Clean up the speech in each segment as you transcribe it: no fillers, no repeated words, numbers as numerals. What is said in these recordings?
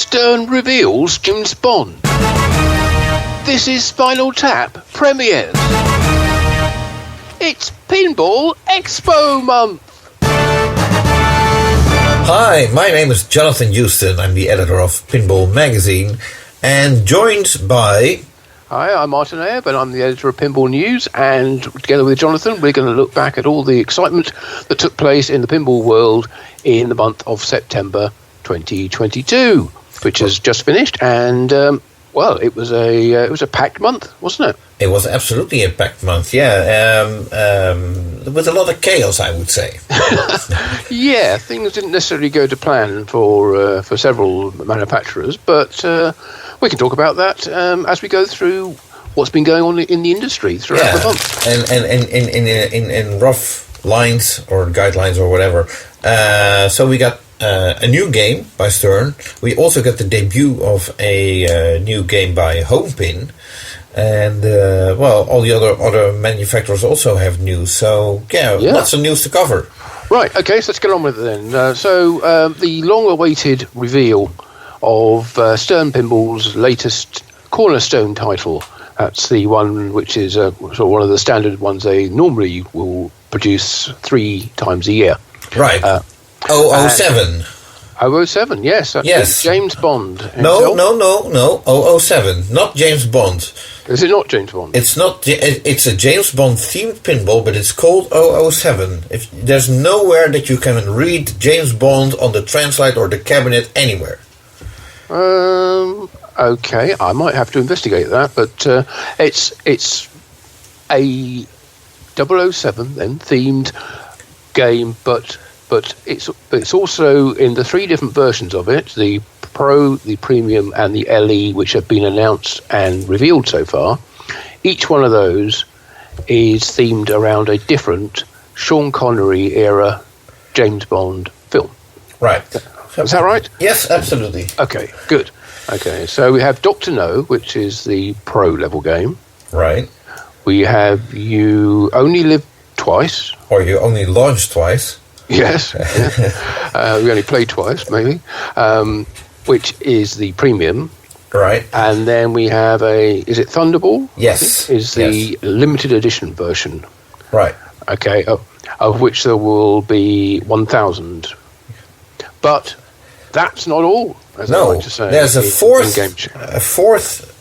Stern reveals James Bond. This Is Spinal Tap premieres. It's Pinball Expo month. Hi, my name is Jonathan Houston. I'm the editor of Pinball Magazine, and joined by... Hi, I'm Martin Ayer, and I'm the editor of Pinball News, and together with Jonathan, we're going to look back at all the excitement that took place in the pinball world in the month of September 2022, which has just finished, and it was a packed month, wasn't it? It was absolutely a packed month, yeah, with a lot of chaos, I would say. Yeah, things didn't necessarily go to plan for several manufacturers, but we can talk about that as we go through what's been going on in the industry throughout the month. And in rough lines or guidelines or whatever. So we got a new game by Stern. We also got the debut of a new game by Homepin. And, all the other manufacturers also have news. So, lots of news to cover. Right, okay, so let's get on with it then. The long-awaited reveal of Stern Pinball's latest cornerstone title. That's the one which is sort of one of the standard ones they normally will produce 3 times a year. Right. 007. 007, yes. Yes. James Bond himself. No. 007, not James Bond. Is it not James Bond? It's not. It's a James Bond themed pinball, but it's called 007. There's nowhere that you can read James Bond on the translite or the cabinet anywhere. Okay, I might have to investigate that, but it's a 007 then themed game, but it's also in the 3 different versions of it, the Pro, the Premium, and the LE, which have been announced and revealed so far. Each one of those is themed around a different Sean Connery era James Bond film. Right. Is that right? Yes, absolutely. Okay, good. Okay, so we have Dr. No, which is the Pro level game. Right. We have You Only Live Twice. Or You Only Launch Twice. Yes. Yeah. We only played twice, maybe. Which is the Premium. Right. And then we have is it Thunderball? Yes. Is the limited edition version. Right. Okay, of which there will be 1,000. But that's not all, as I like to say. There's a fourth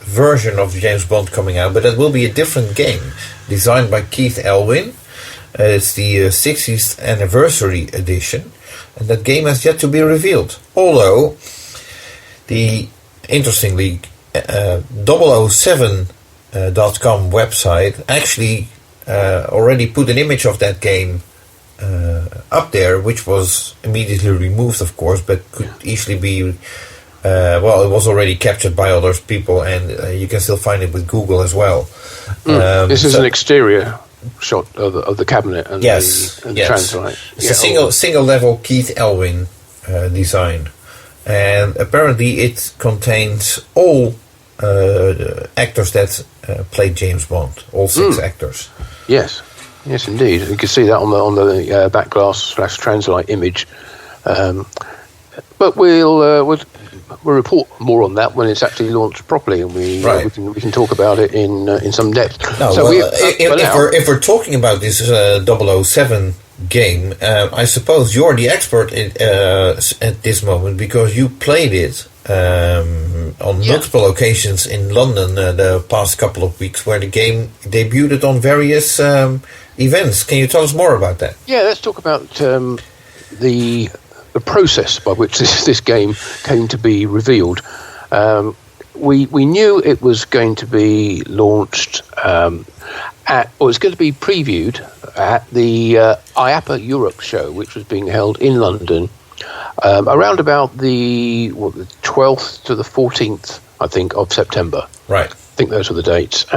version of James Bond coming out, but that will be a different game, designed by Keith Elwin. It's the 60th anniversary edition, and that game has yet to be revealed. Although, interestingly, 007.com website actually already put an image of that game up there, which was immediately removed, of course, but could easily be... it was already captured by other people, and you can still find it with Google as well. This is an exterior shot of the cabinet and the translite. It's a single level Keith Elwin design, and apparently it contains all actors that played James Bond, all 6 actors. Yes indeed. You can see that on the back glass / translite image. But we'll report more on that when it's actually launched properly, and we can talk about it in some depth. No, if we're talking about this 007 game, I suppose you're the expert at this moment, because you played it on multiple occasions in London the past couple of weeks, where the game debuted on various events. Can you tell us more about that? Yeah, let's talk about the process by which this game came to be revealed. We knew it was going to be launched it's going to be previewed at the IAPA Europe show, which was being held in London around about the 12th to the 14th, I think, of September. Right. I think those were the dates.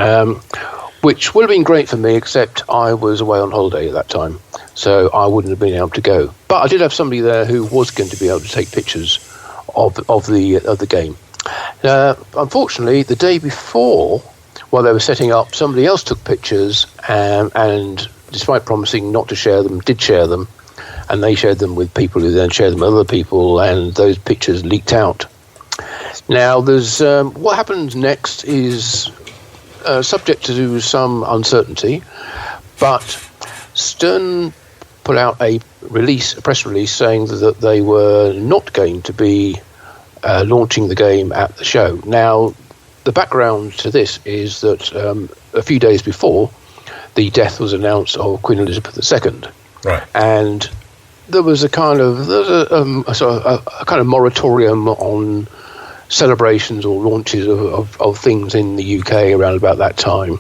Which would have been great for me, except I was away on holiday at that time, so I wouldn't have been able to go. But I did have somebody there who was going to be able to take pictures of the game. Unfortunately, the day before, while they were setting up, somebody else took pictures, and despite promising not to share them, did share them, and they shared them with people who then shared them with other people, and those pictures leaked out. Now, there's what happens next is subject to some uncertainty, but Stern put out a press release, saying that they were not going to be launching the game at the show. Now, the background to this is that a few days before, the death was announced of Queen Elizabeth II, right? And there was a kind of moratorium on celebrations or launches of things in the UK around about that time.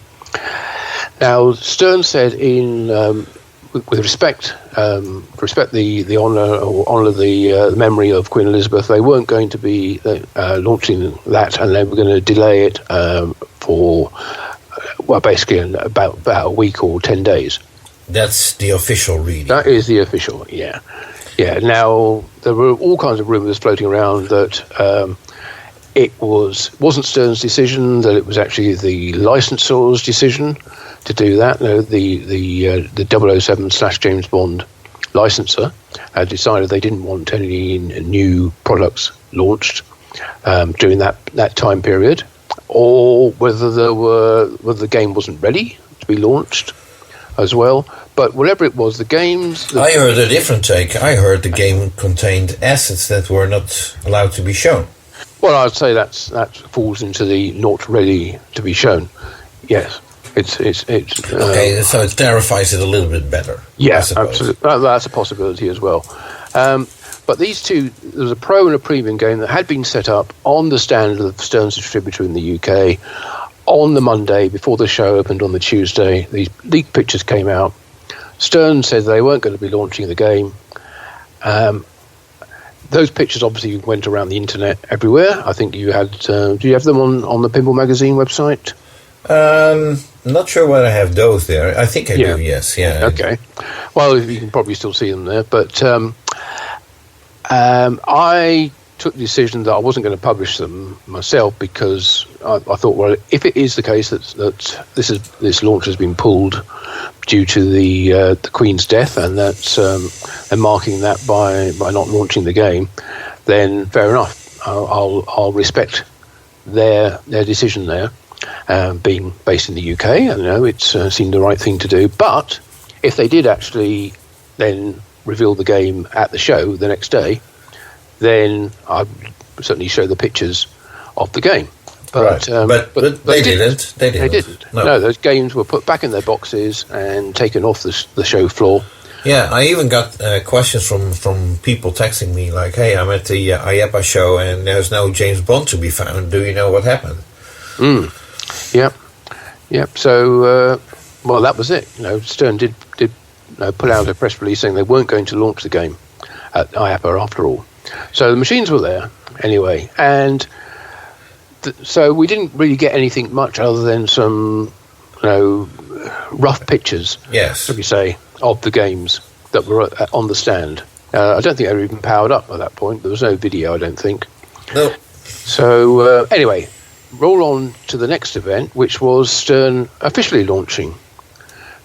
Now, Stern said with respect the honour the memory of Queen Elizabeth, they weren't going to be launching that, and they were going to delay it for basically about a week or 10 days. That's the official reading. That is the official, yeah. Now, there were all kinds of rumours floating around that it wasn't Stern's decision, that it was actually the licensor's decision to do that. The 007/James Bond licensor had decided they didn't want any new products launched during that time period, or whether the game wasn't ready to be launched as well. But whatever it was, the games... I heard a different take. I heard the game contained assets that were not allowed to be shown. Well, I'd say that falls into the not ready to be shown. Yes. It's okay, so it clarifies it a little bit better. Yeah, absolutely. That's a possibility as well. But these two, there was a pro and a premium game that had been set up on the stand of Stern's distributor in the UK on the Monday before the show opened on the Tuesday. These leaked pictures came out. Stern said they weren't going to be launching the game. Those pictures obviously went around the internet everywhere. I think you had... do you have them on the Pinball Magazine website? Not sure whether I have those there. I think I do, yes. Yeah. Okay. Well, you can probably still see them there. But I took the decision that I wasn't going to publish them myself, because I thought, well, if it is the case that this launch has been pulled due to the Queen's death, and that's and marking that by not launching the game, then fair enough. I'll respect their decision there. Being based in the UK, it seemed the right thing to do. But if they did actually then reveal the game at the show the next day, then I'd certainly show the pictures of the game. But, right. but they didn't. They didn't. No, those games were put back in their boxes and taken off the show floor. Yeah, I even got questions from people texting me like, "Hey, I'm at the IEPA show and there's no James Bond to be found. Do you know what happened?" Yep. So, well, that was it. Stern did put out a press release saying they weren't going to launch the game at IAPA after all. So the machines were there anyway, and so we didn't really get anything much other than some, rough pictures. Yes, shall we say, of the games that were on the stand. I don't think they were even powered up at that point. There was no video, I don't think. No. So anyway. Roll on to the next event, which was Stern officially launching,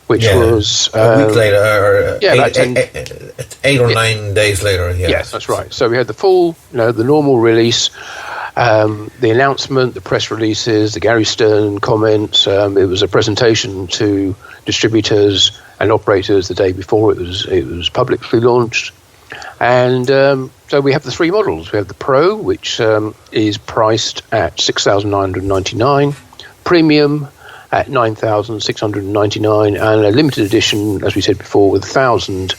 which was a week later, eight or 9 days later. Yes, that's right. So we had the full, the normal release, the announcement, the press releases, the Gary Stern comments. It was a presentation to distributors and operators the day before it was publicly launched. And so we have the three models. We have the Pro, which is priced at $6,999, Premium at $9,699, and a limited edition, as we said before, with 1,000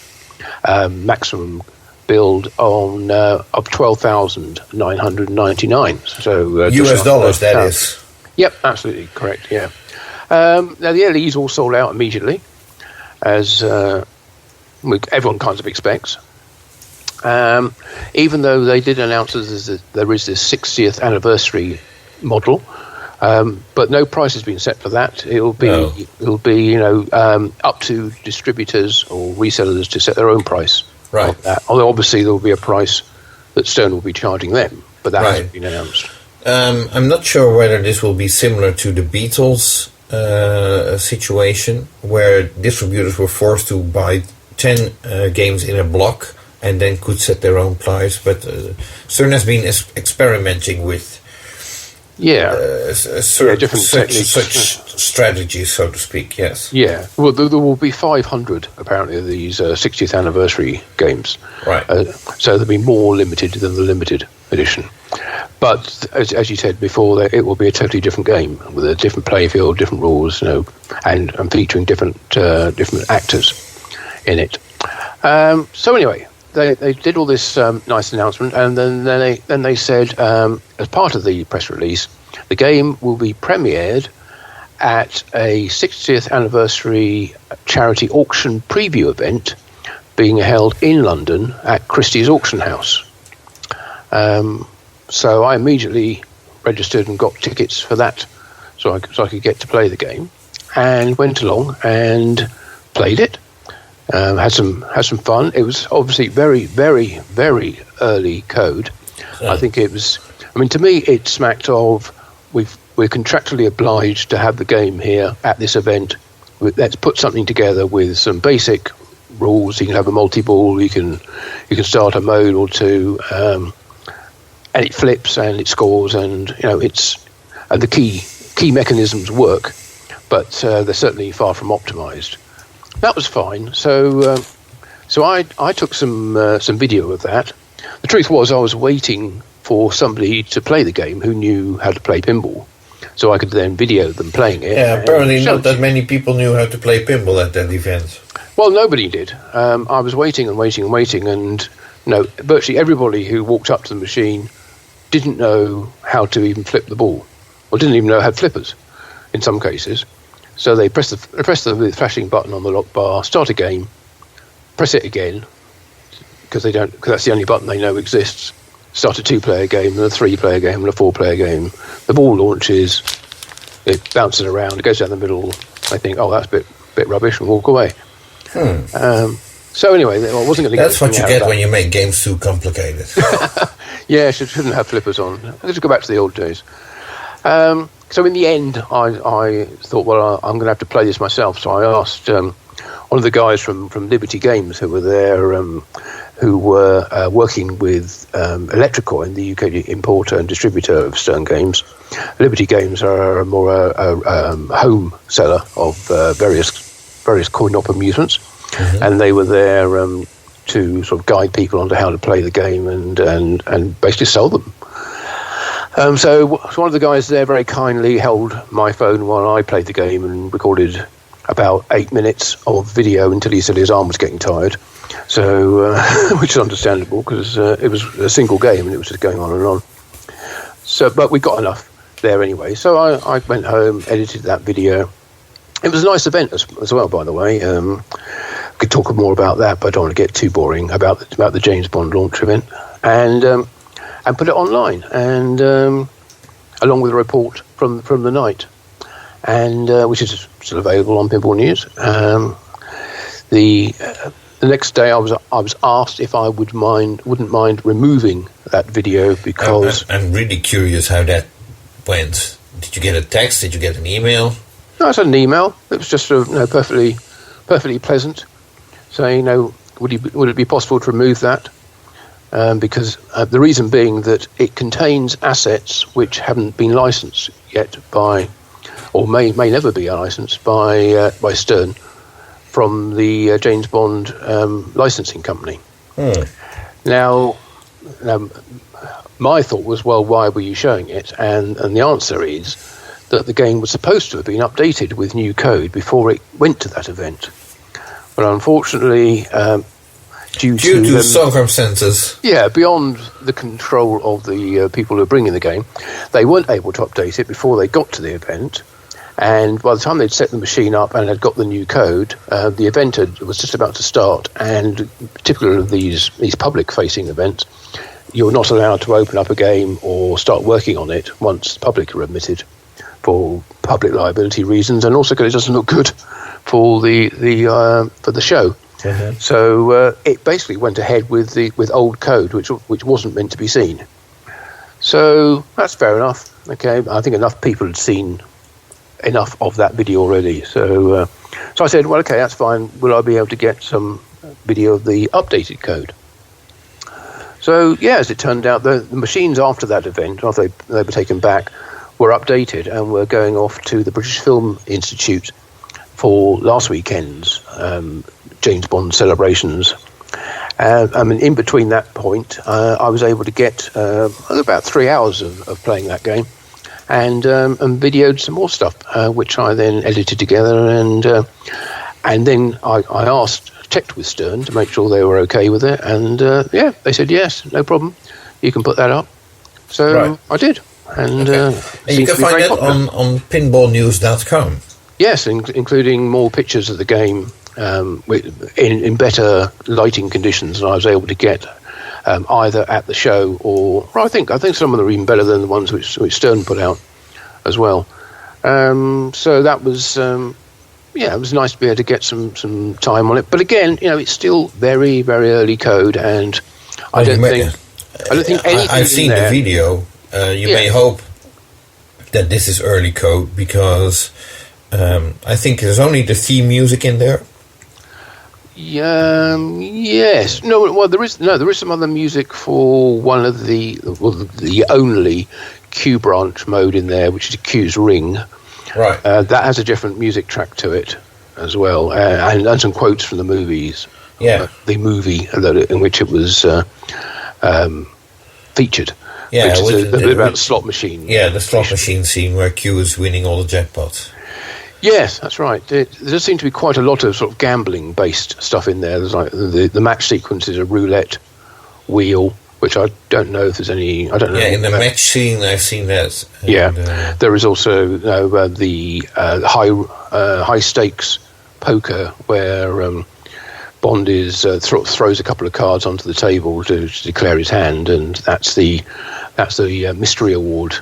maximum build on of $12,999. So US dollars, that is. Yep, absolutely correct. Yeah. Now the LEs all sold out immediately, as everyone kind of expects. Even though they did announce that there is this 60th anniversary model, but no price has been set for that. It'll be up to distributors or resellers to set their own price. Right. Of that. Although obviously there will be a price that Stern will be charging them, but that hasn't been announced. I'm not sure whether this will be similar to the Beatles situation, where distributors were forced to buy 10 games in a block and then could set their own price. But Stern has been experimenting with different techniques. Such strategies, so to speak, yes. Yeah, well, there will be 500, apparently, of these 60th anniversary games. Right. So they'll be more limited than the limited edition. But, as you said before, it will be a totally different game, with a different playfield, different rules, and featuring different actors in it. So anyway, they did all this nice announcement, and then they said, as part of the press release, the game will be premiered at a 60th anniversary charity auction preview event being held in London at Christie's Auction House. So I immediately registered and got tickets for that, so I could get to play the game, and went along and played it. Had some fun. It was obviously very, very, very early code. Yeah. I think it was. I mean, to me, it smacked of we're contractually obliged to have the game here at this event. Let's put something together with some basic rules. You can have a multi-ball. You can start a mode or two, and it flips and it scores, and the key mechanisms work, but they're certainly far from optimized. That was fine. So I took some video of that. The truth was, I was waiting for somebody to play the game who knew how to play pinball, so I could then video them playing it. Yeah, apparently not that many people knew how to play pinball at that event. Well, nobody did. I was waiting, and virtually everybody who walked up to the machine didn't know how to even flip the ball, or didn't even know how to flippers in some cases. So they press the flashing button on the lock bar, start a game, press it again, because that's the only button they know exists. Start a 2-player game, and a 3-player game, and a 4-player game. The ball launches, it bounces around, it goes down the middle. I think, oh, that's a bit rubbish, and walk away. So anyway, I wasn't going to. That's what you get when you make games too complicated. Yeah, shouldn't have flippers on. Let's go back to the old days. So in the end, I thought, well, I'm going to have to play this myself. So I asked one of the guys from Liberty Games who were there, who were working with Electricoin, the UK importer and distributor of Stern games. Liberty Games are more a home seller of various coin-op amusements, and they were there to sort of guide people onto how to play the game and basically sell them. So one of the guys there very kindly held my phone while I played the game and recorded about 8 minutes of video until he said his arm was getting tired. So, which is understandable because it was a single game and it was just going on and on. So, but we got enough there anyway. So I went home, edited that video. It was a nice event as well, by the way. Could talk more about that, but I don't want to get too boring about the James Bond launch event. And put it online, and along with a report from the night, and which is still available on Pinball News. The next day, I was asked if I wouldn't mind removing that video because I'm really curious how that went. Did you get a text? Did you get an email? No, I had an email. It was just perfectly pleasant, saying, would it be possible to remove that? Because the reason being that it contains assets which haven't been licensed yet by, or may never be licensed by Stern from the James Bond licensing company. Now, my thought was, well, why were you showing it? And the answer is that the game was supposed to have been updated with new code before it went to that event. But unfortunately, due to circumstances. Yeah, beyond the control of the people who are bringing the game, they weren't able to update it before they got to the event. And by the time they'd set the machine up and had got the new code, the event was just about to start. And typical of these public-facing events, you're not allowed to open up a game or start working on it once the public are admitted for public liability reasons, and also because it doesn't look good for the show. Mm-hmm. So it basically went ahead with old code, which wasn't meant to be seen. So that's fair enough. Okay, I think enough people had seen enough of that video already. So I said, well, okay, that's fine. Will I be able to get some video of the updated code? So yeah, as it turned out, the machines after that event, after they were taken back, were updated and were going off to the British Film Institute for last weekend's James Bond celebrations. In between that point, I was able to get about 3 hours of playing that game, and videoed some more stuff, which I then edited together, and then I checked with Stern to make sure they were okay with it, and they said yes, no problem, you can put that up. So I did, and you can find that on pinballnews.com. Yes, including more pictures of the game in better lighting conditions than I was able to get either at the show or I think some of them are even better than the ones which Stern put out as well. So that was it was nice to be able to get some time on it. But again, it's still very, very early code, and I don't think anything. I've seen the video. You may hope that this is early code because I think there's only the theme music in there. Yes. No. Well, there is some other music for one of the only Q branch mode in there, which is Q's Ring. Right. That has a different music track to it as well, and some quotes from the movies. Yeah. The movie in which it was featured. Yeah. Which is a bit about the slot machine. Yeah, the slot machine scene where Q is winning all the jackpots. Yes, that's right. There does seem to be quite a lot of sort of gambling-based stuff in there. There's like the match sequence is a roulette wheel, which I don't know if there's any. I don't know. Yeah, in the match scene, I've seen that. And, there is also the high stakes poker where Bond is throws a couple of cards onto the table to declare his hand, and that's the mystery award.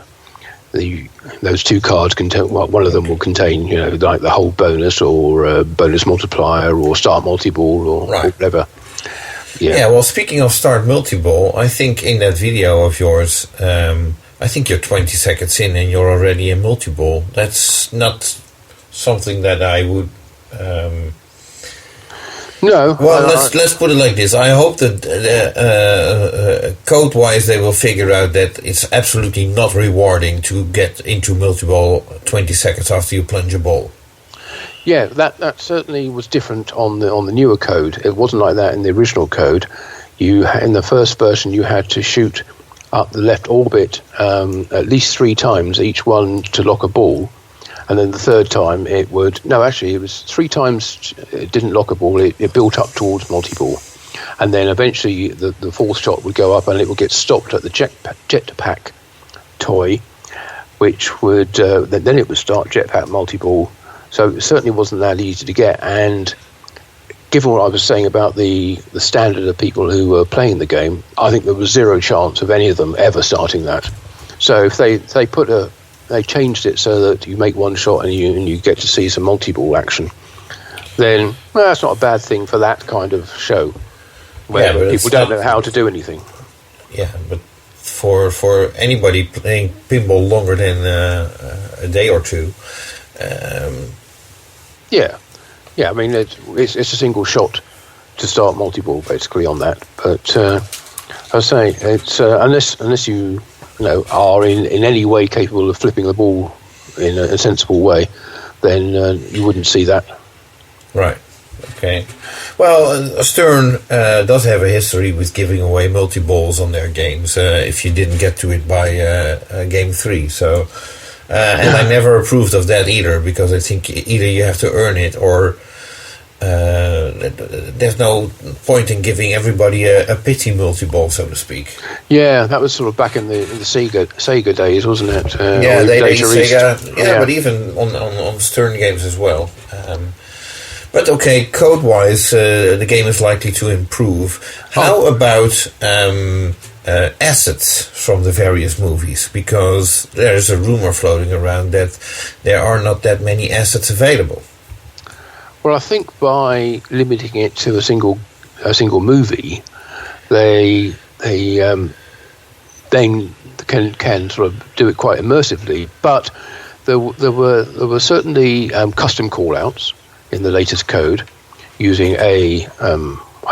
Those two cards contain. Well, one of them will contain, like the whole bonus or bonus multiplier or start multi-ball or whatever. Yeah. Well, speaking of start multi-ball, I think in that video of yours, I think you're 20 seconds in and you're already in multi-ball. That's not something that I would. No. Well, let's put it like this. I hope that code-wise they will figure out that it's absolutely not rewarding to get into multi-ball 20 seconds after you plunge a ball. Yeah, that certainly was different on the newer code. It wasn't like that in the original code. In the first version, you had to shoot up the left orbit at least 3 times, each one to lock a ball. And then the third time it was 3 times it didn't lock a ball, it built up towards multi-ball. And then eventually the fourth shot would go up and it would get stopped at the jetpack toy, which would, then it would start jetpack multi-ball. So it certainly wasn't that easy to get. And given what I was saying about the standard of people who were playing the game, I think there was zero chance of any of them ever starting that. So if they changed it so that you make one shot and you get to see some multi-ball action, then that's not a bad thing for that kind of show where people don't know how to do anything. Yeah, but for anybody playing pinball longer than a day or two, I mean it's a single shot to start multi-ball basically on that. But I say it's unless you are in any way capable of flipping the ball in a sensible way, then you wouldn't see that. Right. Okay. Well, Stern does have a history with giving away multi-balls on their games if you didn't get to it by game 3. So, and I never approved of that either, because I think either you have to earn it or there's no point in giving everybody a pity multi-ball, so to speak. Yeah, that was sort of back in the Sega days, wasn't it? Sega. Yeah, but even on Stern games as well. But okay, code-wise, the game is likely to improve. How about assets from the various movies? Because there's a rumor floating around that there are not that many assets available. Well, I think by limiting it to a single movie, they then can sort of do it quite immersively. But there were certainly custom call-outs in the latest code using I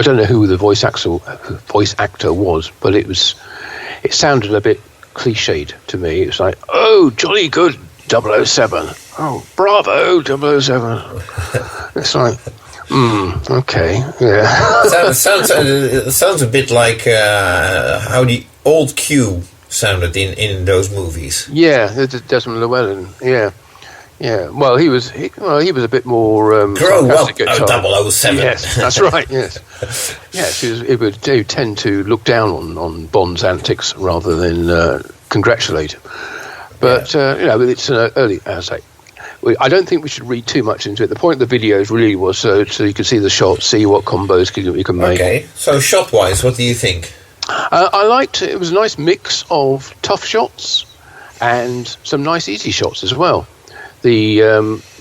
don't know who the voice actor was, but it sounded a bit cliched to me. It's like, oh, jolly good 007. Oh, bravo 007. It's like, okay, yeah. sounds a bit like how the old Q sounded in those movies. Yeah, Desmond Llewellyn. Yeah. Well, he was a bit more grow up, 007. Yes, that's right. Yes, yes. He would tend to look down on Bond's antics rather than congratulate him. But it's an early. As I say, I don't think we should read too much into it. The point of the videos really was so you can see the shots, see what combos you can make. Okay. So shot-wise, what do you think? I liked it. It was a nice mix of tough shots and some nice easy shots as well. The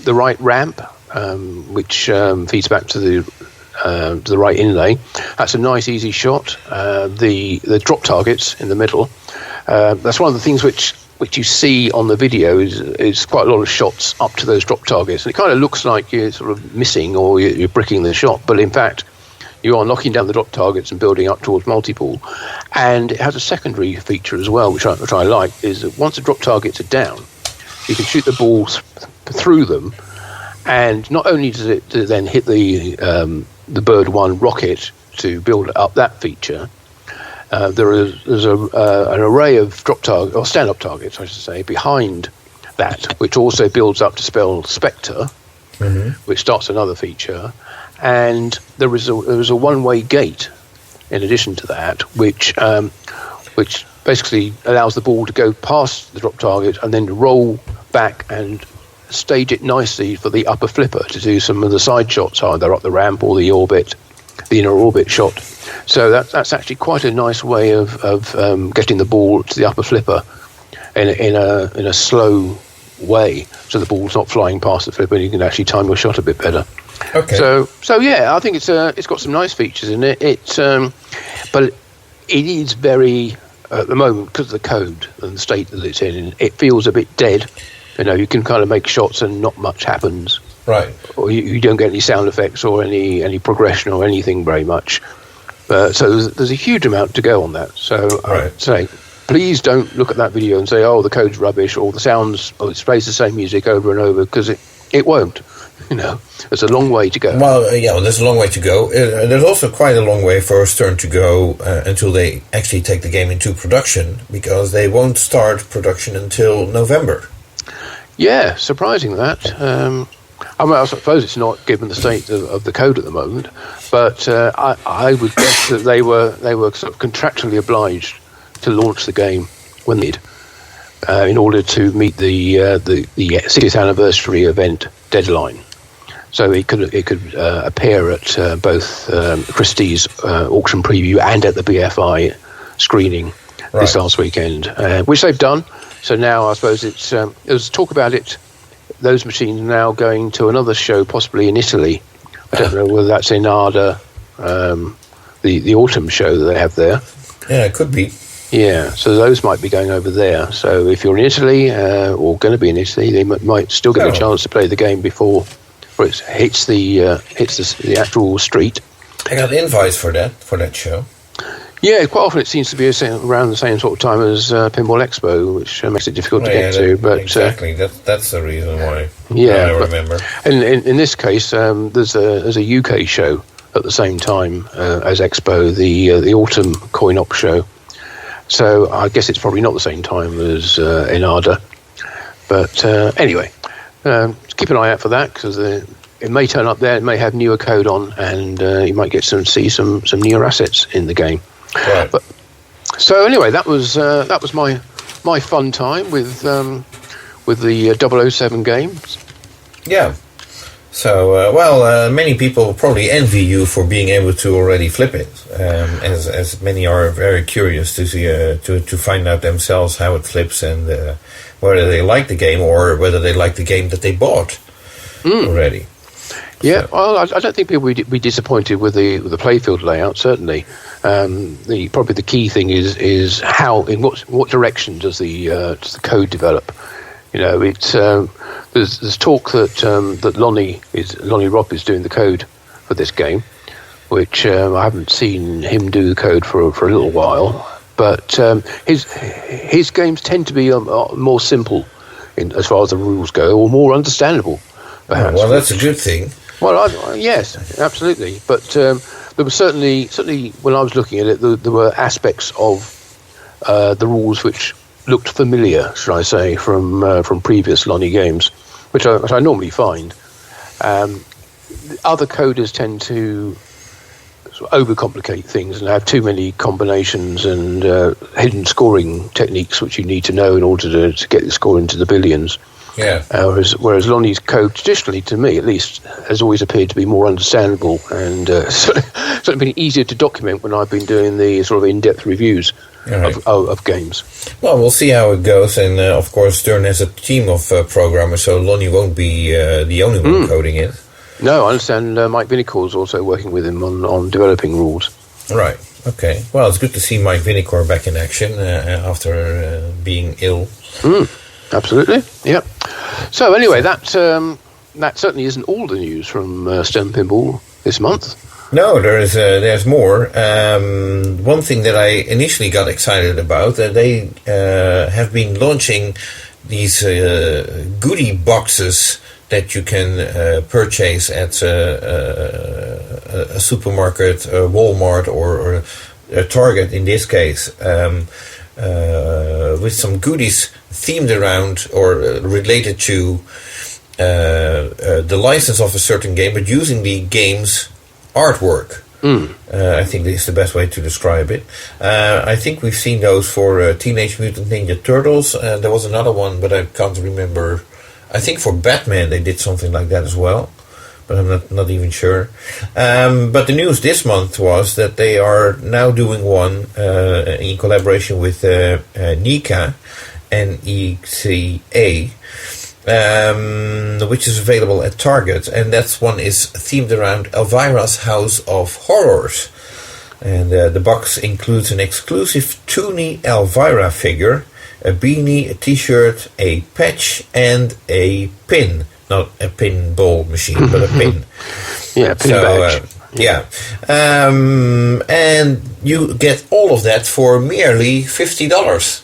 right ramp, which feeds back to the right inlay, that's a nice easy shot. The drop targets in the middle, that's one of the things which you see on the video is quite a lot of shots up to those drop targets. And it kind of looks like you're sort of missing or you're bricking the shot, but in fact you are knocking down the drop targets and building up towards multi-ball. And it has a secondary feature as well, which I like, is that once the drop targets are down, you can shoot the balls through them, and not only does it then hit the Bird 1 rocket to build up that feature, there's an array of drop target or stand-up targets, I should say, behind that, which also builds up to spell Spectre, which starts another feature, and there is a one-way gate in addition to that, which basically allows the ball to go past the drop target and then roll back and stage it nicely for the upper flipper to do some of the side shots, either up the ramp or the inner orbit shot. So that's actually quite a nice way of getting the ball to the upper flipper in a slow way, so the ball's not flying past the flipper and you can actually time your shot a bit better. Okay. So yeah, I think it's got some nice features in it. But it is very at the moment, because of the code and the state that it's in, it feels a bit dead. You can kind of make shots and not much happens. Right. Or you don't get any sound effects or any progression or anything very much. So there's a huge amount to go on that. So I'd say, please don't look at that video and say, oh, the code's rubbish, or the sounds, or it plays the same music over and over, because it won't. There's a long way to go. Well, there's a long way to go. There's also quite a long way for Stern to go until they actually take the game into production, because they won't start production until November. Yeah, surprising that. I suppose it's not given the state of the code at the moment, but I would guess that they were sort of contractually obliged to launch the game when they did, in order to meet the 60th anniversary event deadline. So it could appear at both Christie's auction preview and at the BFI screening this last weekend, which they've done. So now I suppose there's talk about it. Those machines are now going to another show, possibly in Italy. I don't know whether that's in Arda, the autumn show that they have there. Yeah, it could be. Yeah, so those might be going over there. So if you're in Italy or going to be in Italy, they might still get a chance to play the game before it hits the actual street. I got invites for that show. Yeah, quite often it seems to be around the same sort of time as Pinball Expo, which makes it difficult to get to. But exactly, that's the reason why. Yeah, I remember. And in this case, there's a UK show at the same time as Expo, the autumn coin-op show. So I guess it's probably not the same time as in Arda. But anyway, keep an eye out for that, because it may turn up there. It may have newer code on, and you might get see some newer assets in the game. Right. But so anyway, that was my fun time with the 007 games. Yeah. So many people probably envy you for being able to already flip it, as many are very curious to see to find out themselves how it flips, and whether they like the game or whether they like the game that they bought already. Yeah, well, I don't think people would be disappointed with the playfield layout. Certainly, probably the key thing is how, in what direction does the code develop? It's there's talk that Lonnie Robb is doing the code for this game, which I haven't seen him do the code for a little while. But his games tend to be more simple as far as the rules go, or more understandable, perhaps. Well, that's a good thing. Well, yes, absolutely. But there was certainly when I was looking at it, there were aspects of the rules which looked familiar, should I say, from previous Lonnie games, which I normally find. Other coders tend to sort of overcomplicate things and have too many combinations and hidden scoring techniques which you need to know in order to get the score into the billions. Yeah. Whereas Lonnie's code, traditionally, to me at least, has always appeared to be more understandable and certainly been easier to document when I've been doing the sort of in-depth reviews of games. Well, we'll see how it goes, and of course Stern has a team of programmers, so Lonnie won't be the only one coding it. No, I understand Mike Vinicore is also working with him on developing rules. Right, okay. Well, it's good to see Mike Vinicore back in action after being ill. Absolutely, yep. So anyway, that certainly isn't all the news from Stern Pinball this month. No, there's more. One thing that I initially got excited about, they have been launching these goodie boxes that you can purchase at a supermarket, a Walmart, or a Target in this case, with some goodies themed around or related to the license of a certain game, but using the game's artwork. I think this is the best way to describe it. I think we've seen those for Teenage Mutant Ninja Turtles. There was another one, but I can't remember. I think for Batman they did something like that as well, but I'm not even sure. But the news this month was that they are now doing one in collaboration with NECA, NECA, which is available at Target, and that one is themed around Elvira's House of Horrors. And the box includes an exclusive Toonie Elvira figure, a beanie, a t-shirt, a patch, and a pin. Not a pinball machine, but a pin. Yeah, pin badge. Yeah. And you get all of that for merely $50.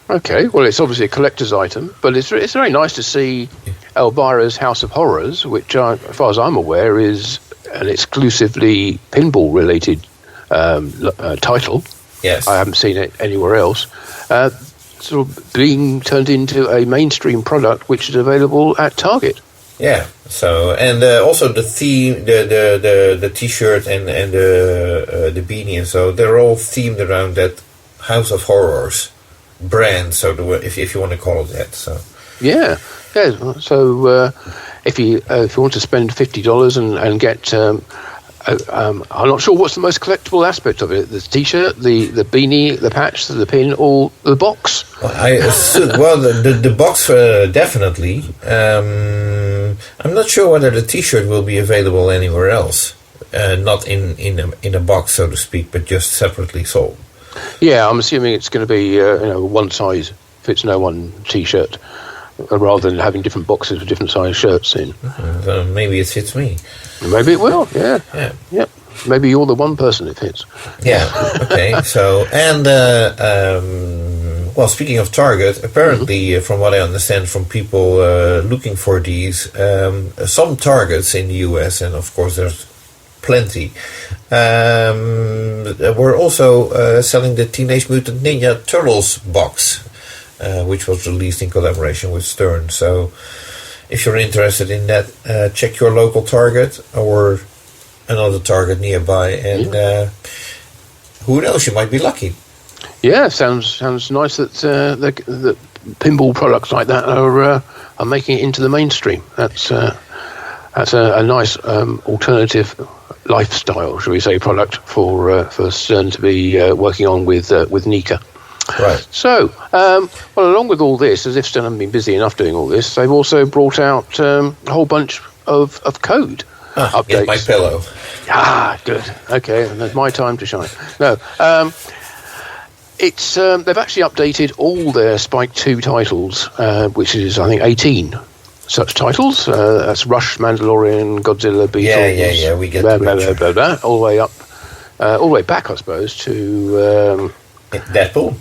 Okay, well, it's obviously a collector's item, but it's very nice to see Elvira's House of Horrors, which, as far as I'm aware, is an exclusively pinball-related title. Yes. I haven't seen it anywhere else. Sort of being turned into a mainstream product, which is available at Target. Yeah. So, and also the theme, the t-shirt and the beanie, and so they're all themed around that House of Horrors brand, so if you want to call it that. So yeah. So if you want to spend $50 and get, I'm not sure what's the most collectible aspect of it: the T-shirt, the beanie, the patch, the pin, or the box. Well, the box definitely. I'm not sure whether the T-shirt will be available anywhere else, not in a box, so to speak, but just separately sold. Yeah, I'm assuming it's going to be one size fits no one T-shirt, rather than having different boxes with different size shirts in. Maybe it fits me. Maybe it will. Yeah. Maybe you're the one person it fits. Yeah. Okay. So and well, speaking of Target, apparently, from what I understand from people looking for these, some Targets in the US, and of course there's plenty, we're also selling the Teenage Mutant Ninja Turtles box, which was released in collaboration with Stern. So if you're interested in that, check your local Target or another Target nearby, and who knows, you might be lucky. Yeah, sounds nice that the pinball products like that are making it into the mainstream. That's a nice alternative lifestyle, shall we say, product for Stern to be working on with NECA. Right. So, well, along with all this, as if Stern haven't been busy enough doing all this, they've also brought out a whole bunch of code updates. Get my pillow. Good. Okay, and it's my time to shine. No, it's they've actually updated all their Spike 2 titles, which is, I think, 18 such titles. That's Rush, Mandalorian, Godzilla, Beatles. Yeah. We get blah, all the way up all the way back, I suppose, to Deadpool,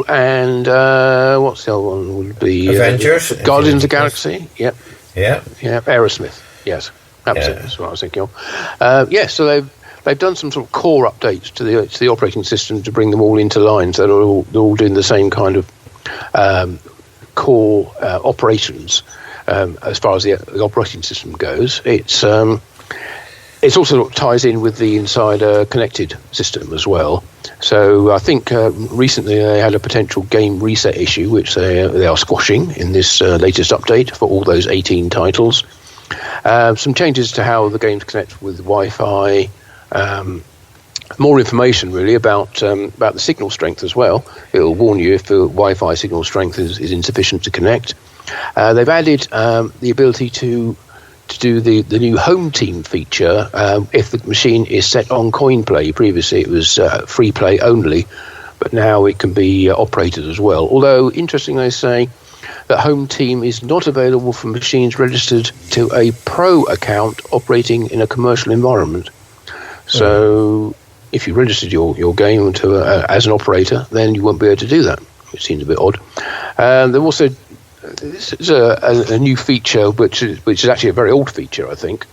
and what's the other one? Would be Avengers, Guardians of the Galaxy. Yep. Yeah. Aerosmith. Yes, that was it. That's what I was thinking of. So they've done some sort of core updates to the operating system to bring them all into line, so they're all doing the same kind of core operations as far as the operating system goes. It's also sort of ties in with the Insider connected system as well. So I think recently they had a potential game reset issue, which they are squashing in this latest update for all those 18 titles. Some changes to how the games connect with Wi-Fi. More information really about the signal strength as well. It'll warn you if the Wi-Fi signal strength is insufficient to connect. They've added the ability to do the new home team feature if the machine is set on coin play. Previously it was free play only, but now it can be operated as well. Although, interestingly, they say that home team is not available for machines registered to a pro account operating in a commercial environment. So if you registered your game as an operator, then you won't be able to do that, which seems a bit odd. They've also, this is a new feature, which is actually a very old feature, I think,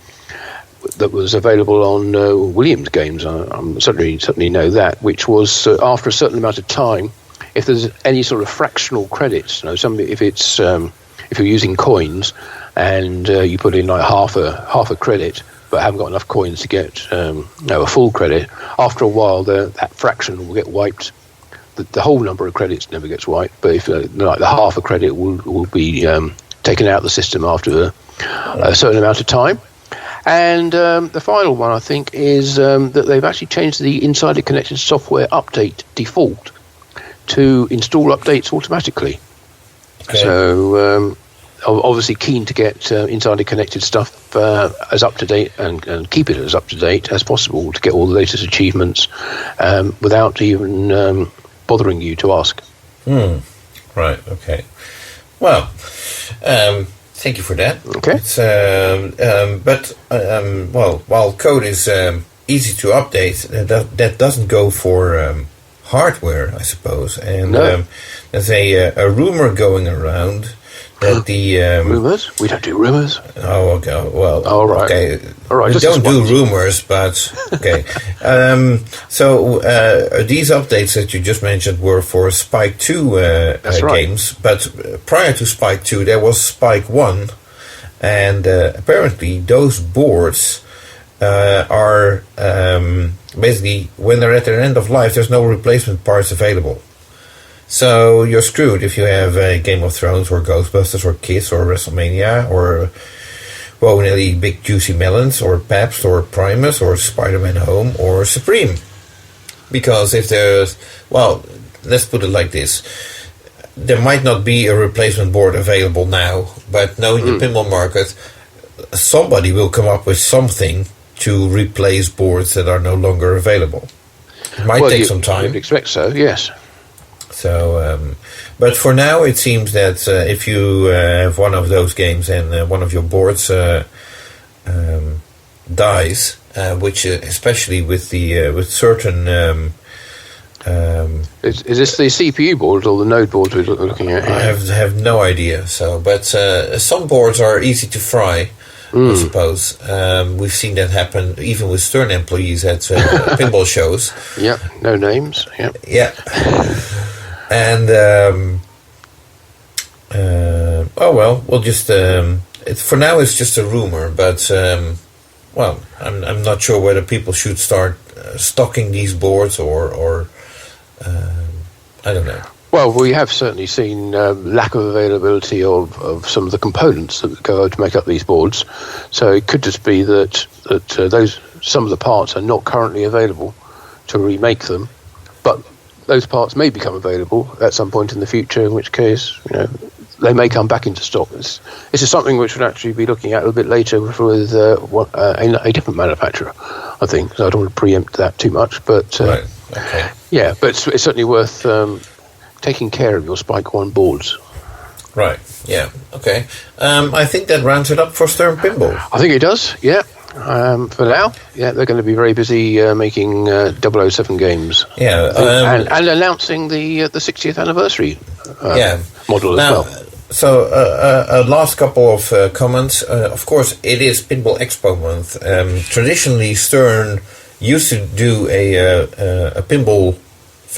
that was available on Williams games. I certainly know that, which was after a certain amount of time, if there's any sort of fractional credits, if you're using coins and you put in like half a credit, but haven't got enough coins to get a full credit, after a while that fraction will get wiped. The whole number of credits never gets wiped, but if like the half a credit will be taken out of the system after a certain amount of time. And the final one, I think, is that they've actually changed the Insider Connected software update default to install updates automatically. Okay. So obviously keen to get Insider Connected stuff as up to date and keep it as up to date as possible to get all the latest achievements without even bothering you to ask. Right. Okay. Well, thank you for that. Okay. It's, while code is easy to update, that doesn't go for hardware, I suppose. And no. There's a rumor going around that the rumors? We don't do rumors. Oh, okay. Well, all right. Okay. All right. We don't do rumors, but okay. So these updates that you just mentioned were for Spike 2 games, but prior to Spike 2 there was Spike 1, and apparently those boards are basically, when they're at their end of life, there's no replacement parts available. So you're screwed if you have Game of Thrones or Ghostbusters or Kiss or WrestleMania or really big juicy melons or Pabst or Primus or Spider-Man Home or Supreme. Because if there's, let's put it like this. There might not be a replacement board available now, but knowing the pinball market, somebody will come up with something to replace boards that are no longer available. It might take some time. You'd expect so, yes. So, but for now, it seems that if you have one of those games and one of your boards dies, which especially with certain. Is this the CPU board or the node board we're looking at here? I have no idea. So, but some boards are easy to fry. I suppose we've seen that happen even with Stern employees at pinball shows. Yeah, no names. Yeah. Yeah. And we'll just for now it's just a rumor, but I'm not sure whether people should start stocking these boards or I don't know. Well, we have certainly seen lack of availability of some of the components that go to make up these boards. So it could just be that some of the parts are not currently available to remake them, but those parts may become available at some point in the future, in which case, they may come back into stock. This is something which we'll actually be looking at a little bit later with a different manufacturer, I think. So I don't want to preempt that too much, but right. Okay. Yeah, but it's certainly worth taking care of your Spike 1 boards. Right, yeah, okay. I think that rounds it up for Stern Pinball. I think it does, yeah. For now, yeah, they're going to be very busy making 007 games. Yeah, and announcing the 60th anniversary model as well. So, last couple of comments. Of course, it is Pinball Expo month. Traditionally, Stern used to do a pinball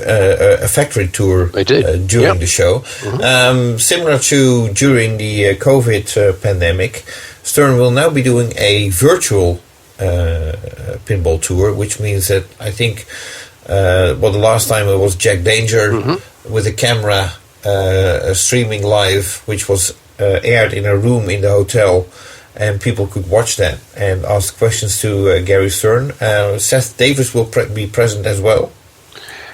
a factory tour during the show. Mm-hmm. Similar to during the COVID pandemic, Stern will now be doing a virtual pinball tour, which means that I think the last time it was Jack Danger with a camera streaming live, which was aired in a room in the hotel, and people could watch that and ask questions to Gary Stern. Seth Davis will be present as well.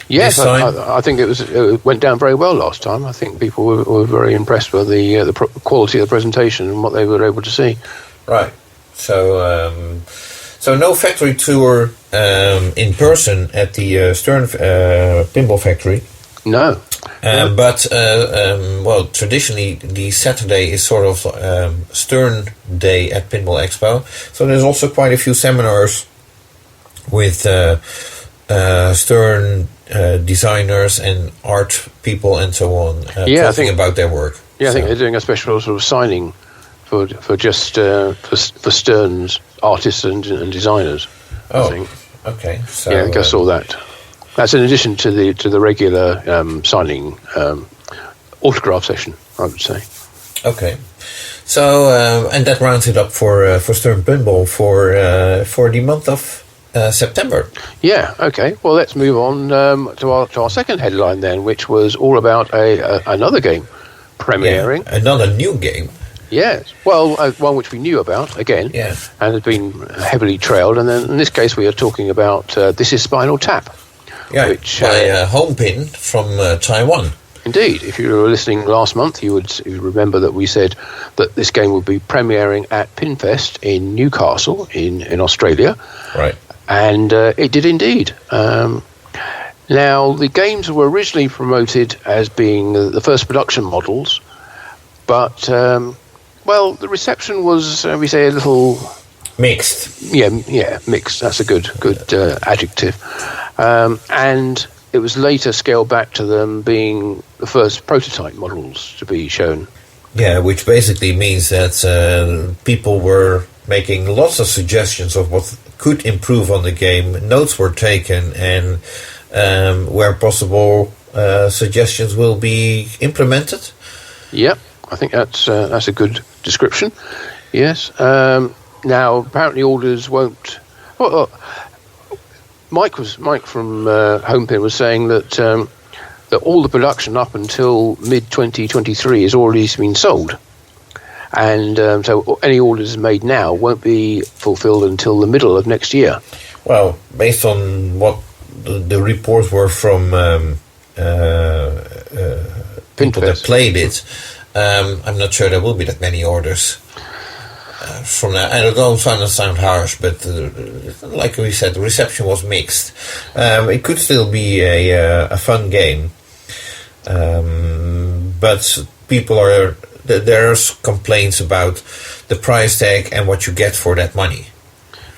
Yes, I think it went down very well last time. I think people were very impressed with the quality of the presentation and what they were able to see. Right. So no factory tour in person at the Stern Pinball Factory. No. But traditionally the Saturday is sort of Stern Day at Pinball Expo. So there's also quite a few seminars with Stern designers and art people and so on talking about their work. Yeah, I think they're doing a special sort of signing for Stern's artists and designers. Oh, I think. Okay. So, yeah, I think I saw that. That's in addition to the regular signing autograph session, I would say. Okay. So and that rounds it up for Stern Pinball for the month of September. Yeah. Okay. Well, let's move on to our second headline then, which was all about another game premiering. Yeah, another new game. Yes. Well, one which we knew about again, and has been heavily trailed. And then in this case, we are talking about This Is Spinal Tap. Yeah, which by Homepin from Taiwan. Indeed. If you were listening last month, you would remember that we said that this game would be premiering at Pinfest in Newcastle in Australia. Right. And it did indeed. Now, the games were originally promoted as being the first production models, but, the reception was, we say, a little... Mixed. Yeah, mixed. That's a good adjective. And it was later scaled back to them being the first prototype models to be shown. Yeah, which basically means that people were making lots of suggestions of what could improve on the game. Notes were taken, and where possible, suggestions will be implemented. Yep, I think that's a good description. Yes. Now, apparently, orders won't. Well, Mike from Homepin was saying that all the production up until mid-2023 has already been sold, and so any orders made now won't be fulfilled until the middle of next year. Well, based on what the reports were from people that played it, I'm not sure there will be that many orders. From that, I don't sound harsh, but like we said, the reception was mixed. It could still be a fun game, but there's complaints about the price tag and what you get for that money.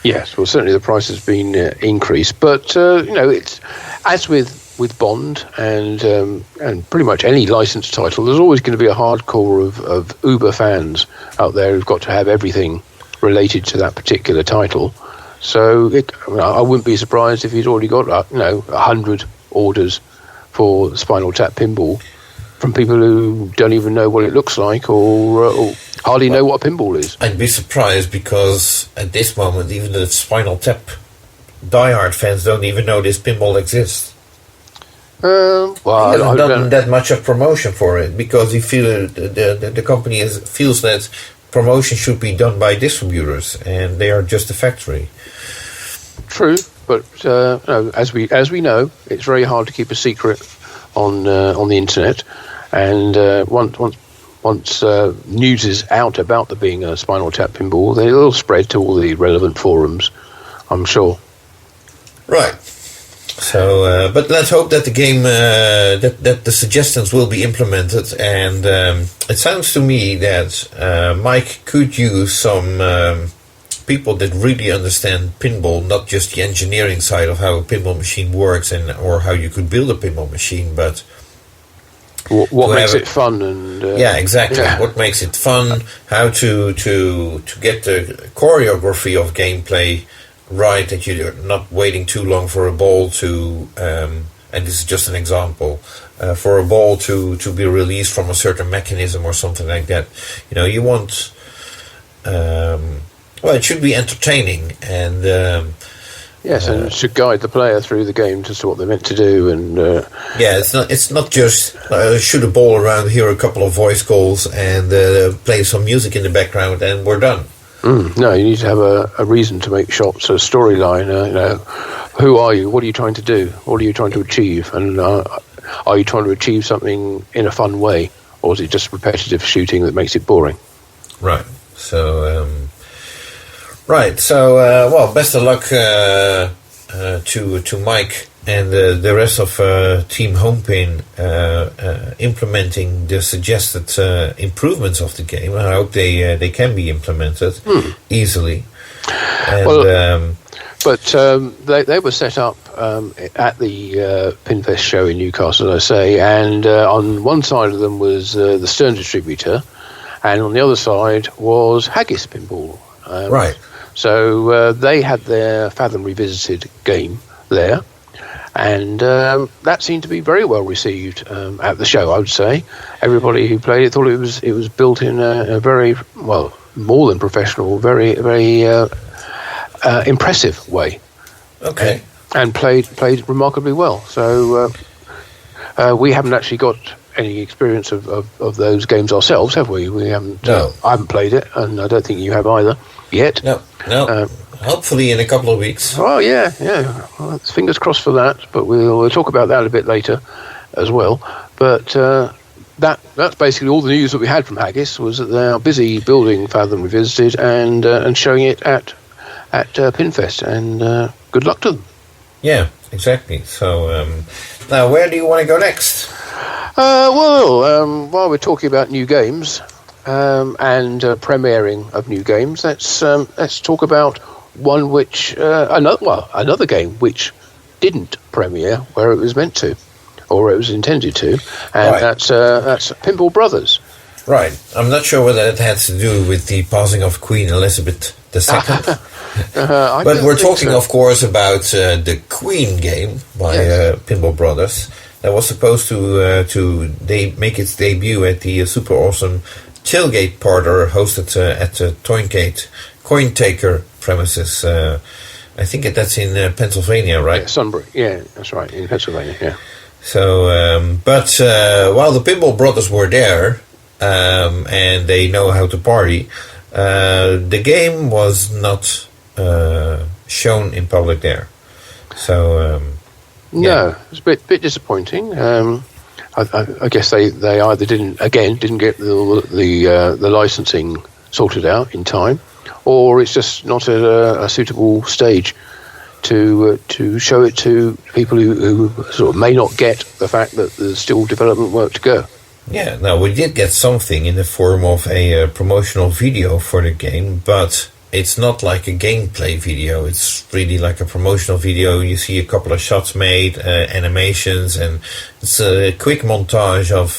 Yes, well, certainly the price has been increased, but it's as with Bond and pretty much any licensed title, there's always going to be a hardcore of uber fans out there who've got to have everything related to that particular title. So I wouldn't be surprised if he's already got 100 orders for Spinal Tap Pinball from people who don't even know what it looks like or hardly know what a pinball is. I'd be surprised because at this moment, even the Spinal Tap diehard fans don't even know this pinball exists. He hasn't done that much of promotion for it because he the company feels that promotion should be done by distributors and they are just a factory. True, but as we know, it's very hard to keep a secret on the internet, and once news is out about there being a Spinal Tap pinball, they'll spread to all the relevant forums, I'm sure. Right. So, but let's hope that the game, that the suggestions will be implemented. And it sounds to me that Mike could use some people that really understand pinball, not just the engineering side of how a pinball machine works or how you could build a pinball machine, but what makes it fun and exactly. Yeah. What makes it fun? How to get the choreography of gameplay right, that you're not waiting too long for a ball to. And this is just an example, for a ball to be released from a certain mechanism or something like that. You want, it should be entertaining and yes, and it should guide the player through the game to what they're meant to do. And it's not just shoot a ball around, hear a couple of voice calls, and play some music in the background, and we're done. No, you need to have a reason to make shots, a storyline. Who are you? What are you trying to do? What are you trying to achieve? And are you trying to achieve something in a fun way, or is it just repetitive shooting that makes it boring? Right. So, well, best of luck to Mike and the rest of Team Homepin implementing the suggested improvements of the game. I hope they can be implemented easily. And, they were set up at the Pinfest show in Newcastle, as I say, and on one side of them was the Stern distributor, and on the other side was Haggis Pinball. Right. So they had their Fathom Revisited game there, and that seemed to be very well received at the show, I would say. Everybody who played it thought it was built in a very, well, more than professional, very, very impressive way. Okay. And played remarkably well. So we haven't actually got any experience of those games ourselves, have we? We haven't. No. I haven't played it, and I don't think you have either yet. No. Hopefully in a couple of weeks. Oh yeah. Well, fingers crossed for that. But we'll talk about that a bit later, as well. But that's basically all the news that we had from Haggis, was that they are busy building Fathom Revisited and showing it at Pinfest, and good luck to them. Yeah, exactly. So now, where do you want to go next? While we're talking about new games and premiering of new games, let's talk about one which another game which didn't premiere where it was meant to, or it was intended to, and that's Pinball Brothers. Right. I'm not sure whether it has to do with the passing of Queen Elizabeth II. But we're talking, of course, about the Queen game by Pinball Brothers. That was supposed to make its debut at the super awesome tailgate parlor hosted at the Coin Taker premises. I think that's in Pennsylvania, right? Yeah, Sunbury. Yeah, that's right, in Pennsylvania. Yeah. So, while the Pinball Brothers were there, and they know how to party, the game was not shown in public there. So no, it's a bit disappointing. I guess they either didn't get the licensing sorted out in time, or it's just not at a suitable stage to show it to people who sort of may not get the fact that there's still development work to go. Yeah, now we did get something in the form of a promotional video for the game, but it's not like a gameplay video. It's really like a promotional video. You see a couple of shots made, animations, and it's a quick montage of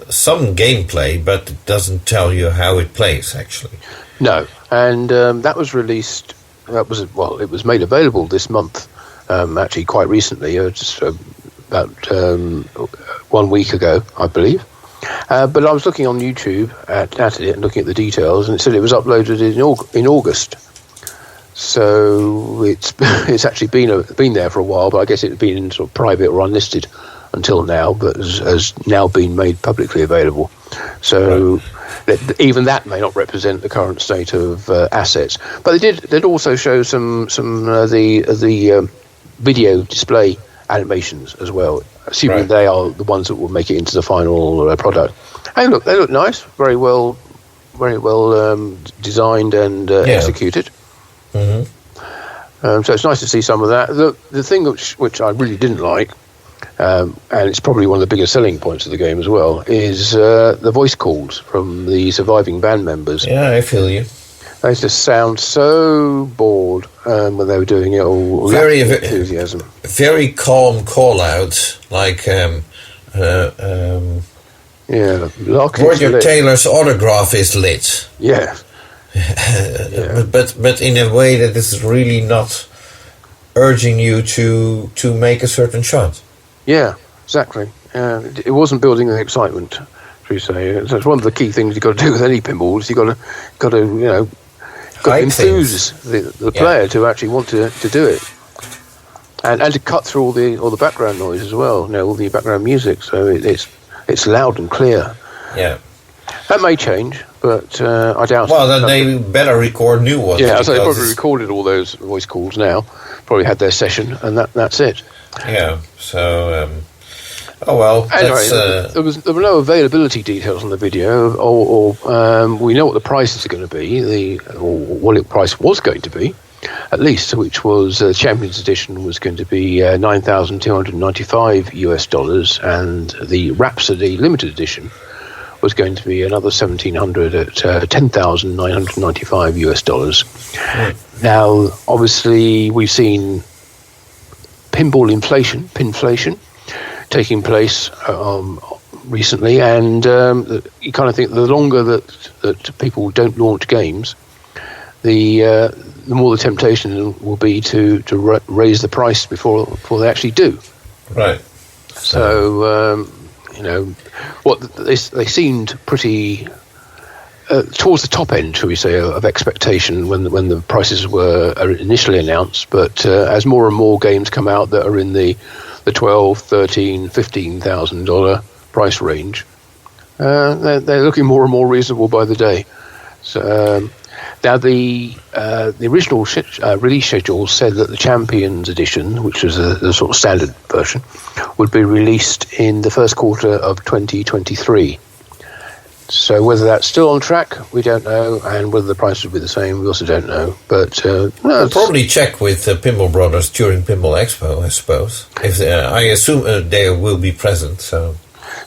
some gameplay, but it doesn't tell you how it plays, actually. No, and that was released. It was made available this month, actually quite recently, just about 1 week ago, I believe. But I was looking on YouTube at it and looking at the details, and it said it was uploaded in August. So it's actually been there for a while, but I guess it's been sort of private or unlisted until now, but has now been made publicly available. So even that may not represent the current state of assets. But they'd also show some the video display animations as well, assuming they are the ones that will make it into the final product. And look, they look nice, very well designed and executed. Mm-hmm. So it's nice to see some of that. The thing which I really didn't like, and it's probably one of the biggest selling points of the game as well, is the voice calls from the surviving band members. Yeah, I feel you. They just sound so bored when they were doing it, or very enthusiasm. Very calm call-outs, like Roger Taylor's autograph is lit. Yeah. But in a way that is really not urging you to make a certain shot. Yeah, exactly. It wasn't building the excitement, should we say? So it's one of the key things you've got to do with any pinball. Is you've got to enthuse the player to actually want to do it, and to cut through all the background noise as well. All the background music, so it's loud and clear. Yeah, that may change, but I doubt. Well, then they better record new ones. Yeah, so they probably recorded all those voice calls now. Probably had their session, and that's it. Yeah. So. Oh well. Anyway, there were no availability details on the video, or we know what the prices are going to be, or what the price was going to be, at least, which was Champions Edition was going to be $9,295 and the Rhapsody Limited Edition was going to be another $1,700 at $10,995. Now, obviously, we've seen pinball pinflation taking place recently, and you kind of think the longer that people don't launch games, the more the temptation will be to raise the price before they actually do. Right. So they seemed pretty towards the top end, shall we say, of expectation when the prices were initially announced. But as more and more games come out that are in the $12,000, $13,000, $15,000 price range, they're looking more and more reasonable by the day. So now the original release schedule said that the Champions Edition, which was the sort of standard version, would be released in the first quarter of 2023. So whether that's still on track, we don't know, and whether the price will be the same, we also don't know. But we'll probably check with Pinball Brothers during Pinball Expo, I suppose. I assume they will be present. So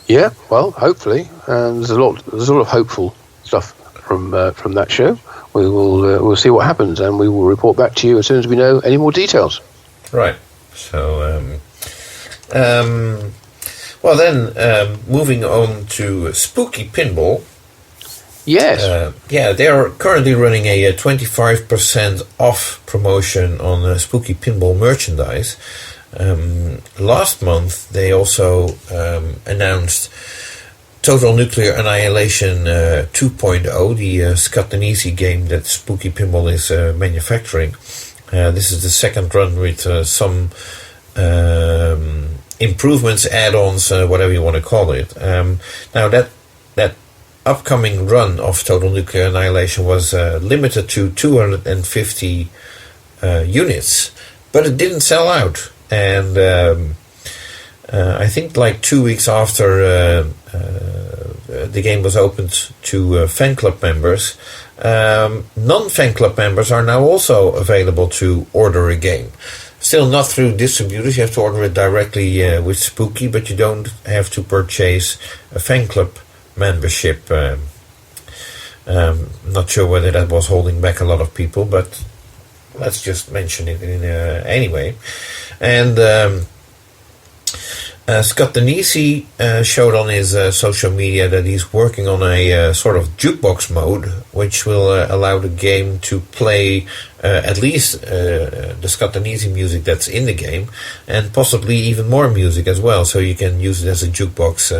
yeah, well, hopefully, there's a lot of hopeful stuff from that show. We'll see what happens, and we will report back to you as soon as we know any more details. Right. So. Well then, moving on to Spooky Pinball. Yes. They are currently running a 25% off promotion on Spooky Pinball merchandise. Last month, they also announced Total Nuclear Annihilation 2.0, the Scott and Easy game that Spooky Pinball is manufacturing. This is the second run with some improvements, add-ons, whatever you want to call it. Now that upcoming run of Total Nuclear Annihilation was limited to 250 units, but it didn't sell out. And I think like 2 weeks after the game was opened to fan club members, non-fan club members are now also available to order a game. Still not through distributors, you have to order it directly with Spooky, but you don't have to purchase a fan club membership. Not sure whether that was holding back a lot of people, but let's just mention it anyway. And Scott Denisi showed on his social media that he's working on a sort of jukebox mode, which will allow the game to play at least the Scott Denisi music that's in the game, and possibly even more music as well, so you can use it as a jukebox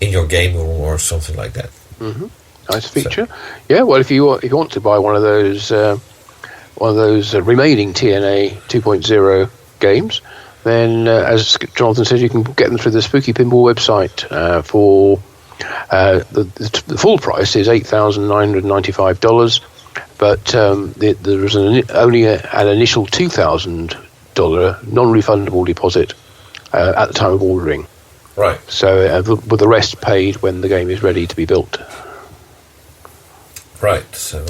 in your game room or something like that. Mm-hmm. Nice feature. So. Yeah, well, if you want to buy one of those remaining TNA 2.0 games, then, as Jonathan said, you can get them through the Spooky Pinball website for the full price is $8,995, but there is only an initial $2,000 non-refundable deposit at the time of ordering. Right. So, with the rest paid when the game is ready to be built. Right. So.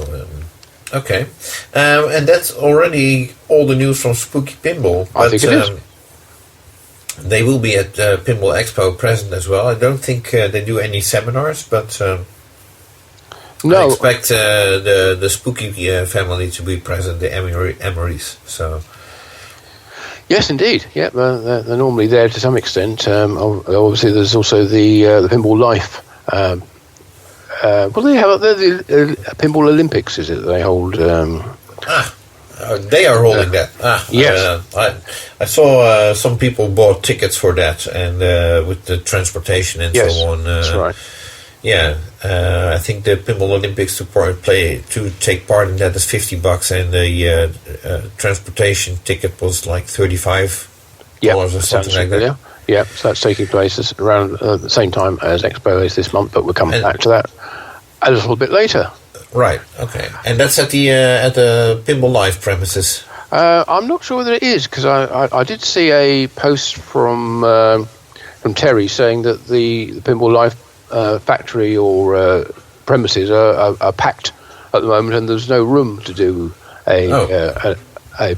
Okay. And that's already all the news from Spooky Pinball. I think it is. They will be at Pinball Expo present as well. I don't think they do any seminars, but No. I expect the Spooky family to be present, the Emerys. So. Yes, indeed. Yeah, they're normally there to some extent. Obviously, there's also the Pinball Life. They have the Pinball Olympics, is it? They hold. They are holding that. Yes. I saw some people bought tickets for that, and with the transportation and so on. That's right. Yeah, I think the Pinball Olympics to take part in that is $50, and the transportation ticket was like $35 or something like that. Yeah, so that's taking place around the same time as Expo is this month, but we'll come back to that a little bit later. Right. Okay, and that's at the Pinball Live premises. I'm not sure whether it is, because I did see a post from Terry saying that the Pinball Live factory or premises are packed at the moment, and there's no room to do a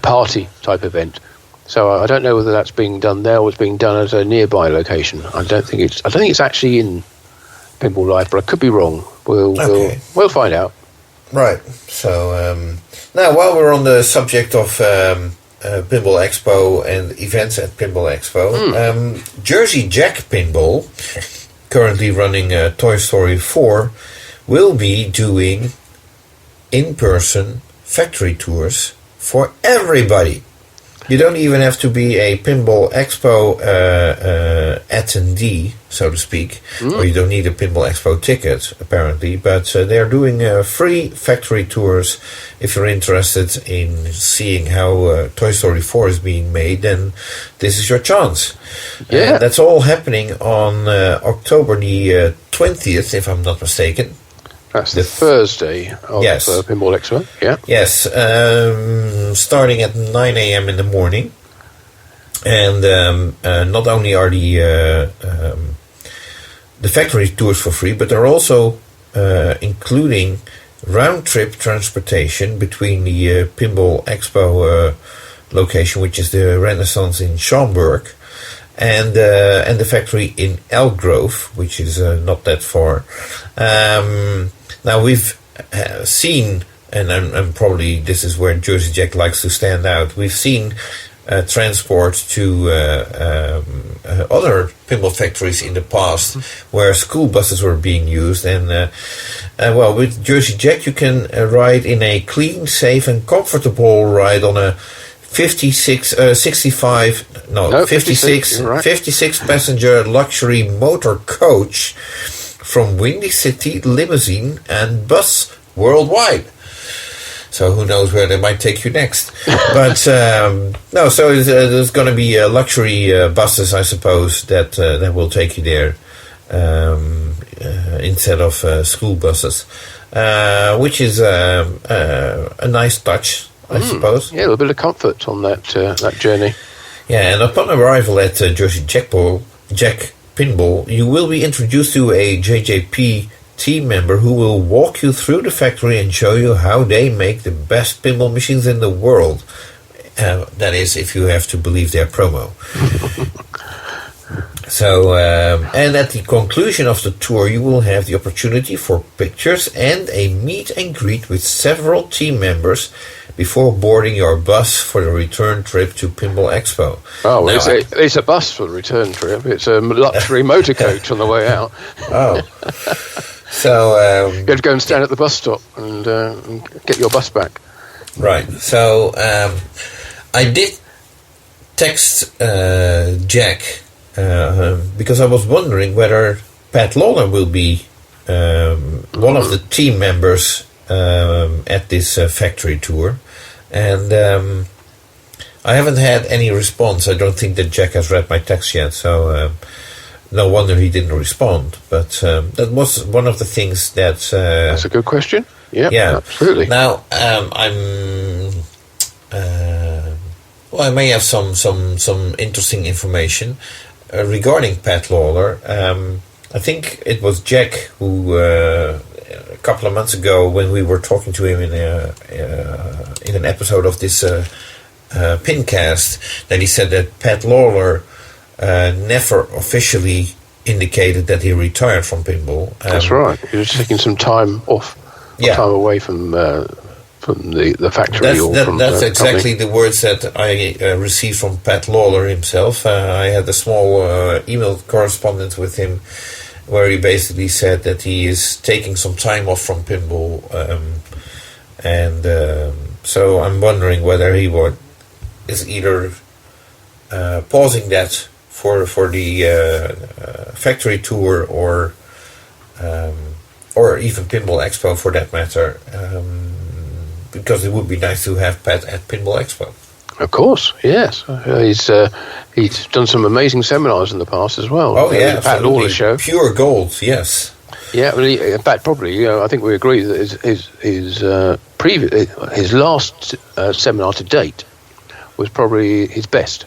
party type event. So I don't know whether that's being done there or it's being done at a nearby location. I don't think it's actually in Pinball Live, but I could be wrong. We'll find out. Right. So now, while we're on the subject of Pinball Expo and events at Pinball Expo, Jersey Jack Pinball, currently running Toy Story 4, will be doing in-person factory tours for everybody. You don't even have to be a Pinball Expo attendee, so to speak, or you don't need a Pinball Expo ticket, apparently, but they're doing free factory tours. If you're interested in seeing how Toy Story 4 is being made, then this is your chance. Yeah. That's all happening on October the 20th, if I'm not mistaken. That's the Thursday of Pinball Expo. Yeah. Yes, starting at 9 a.m. in the morning, and not only are the factory tours for free, but they're also including round-trip transportation between the Pinball Expo location, which is the Renaissance in Schaumburg, and the factory in Elk Grove, which is not that far. Now we've seen, and probably this is where Jersey Jack likes to stand out, we've seen transport to other pinball factories in the past where school buses were being used, and with Jersey Jack you can ride in a clean, safe and comfortable ride on a 56 passenger luxury motor coach from Windy City Limousine and Bus Worldwide. So who knows where they might take you next. But so there's going to be luxury buses, I suppose, that will take you there instead of school buses, which is a nice touch, I suppose. Yeah, a little bit of comfort on that journey. Yeah, and upon arrival at Jersey Jack Pinball, you will be introduced to a JJP team member who will walk you through the factory and show you how they make the best pinball machines in the world. That is, if you have to believe their promo. So, and at the conclusion of the tour, you will have the opportunity for pictures and a meet and greet with several team members before boarding your bus for the return trip to Pinball Expo. Oh, well, it's a bus for the return trip. It's a luxury motor coach on the way out. Oh. So you have to go and stand at the bus stop and get your bus back. Right. So I did text Jack because I was wondering whether Pat Lawler will be one of the team members at this factory tour, and I haven't had any response. I don't think that Jack has read my text yet, so no wonder he didn't respond. But that was one of the things that... That's a good question. Yeah, absolutely. Now, I may have some interesting information regarding Pat Lawler. I think it was Jack who... a couple of months ago, when we were talking to him in an episode of this PINcast, that he said that Pat Lawler never officially indicated that he retired from pinball. That's right. He was taking some time off. time away from the factory. That's exactly the words that I received from Pat Lawler himself. I had a small email correspondence with him where he basically said that he is taking some time off from pinball, so I'm wondering whether he is either pausing that for the factory tour or even Pinball Expo for that matter, because it would be nice to have Pat at Pinball Expo. Of course, yes. He's done some amazing seminars in the past as well. Oh yeah, Pat Lawler show, pure gold. Yes. Yeah, well, in fact, probably. I think we agree that his last seminar to date was probably his best.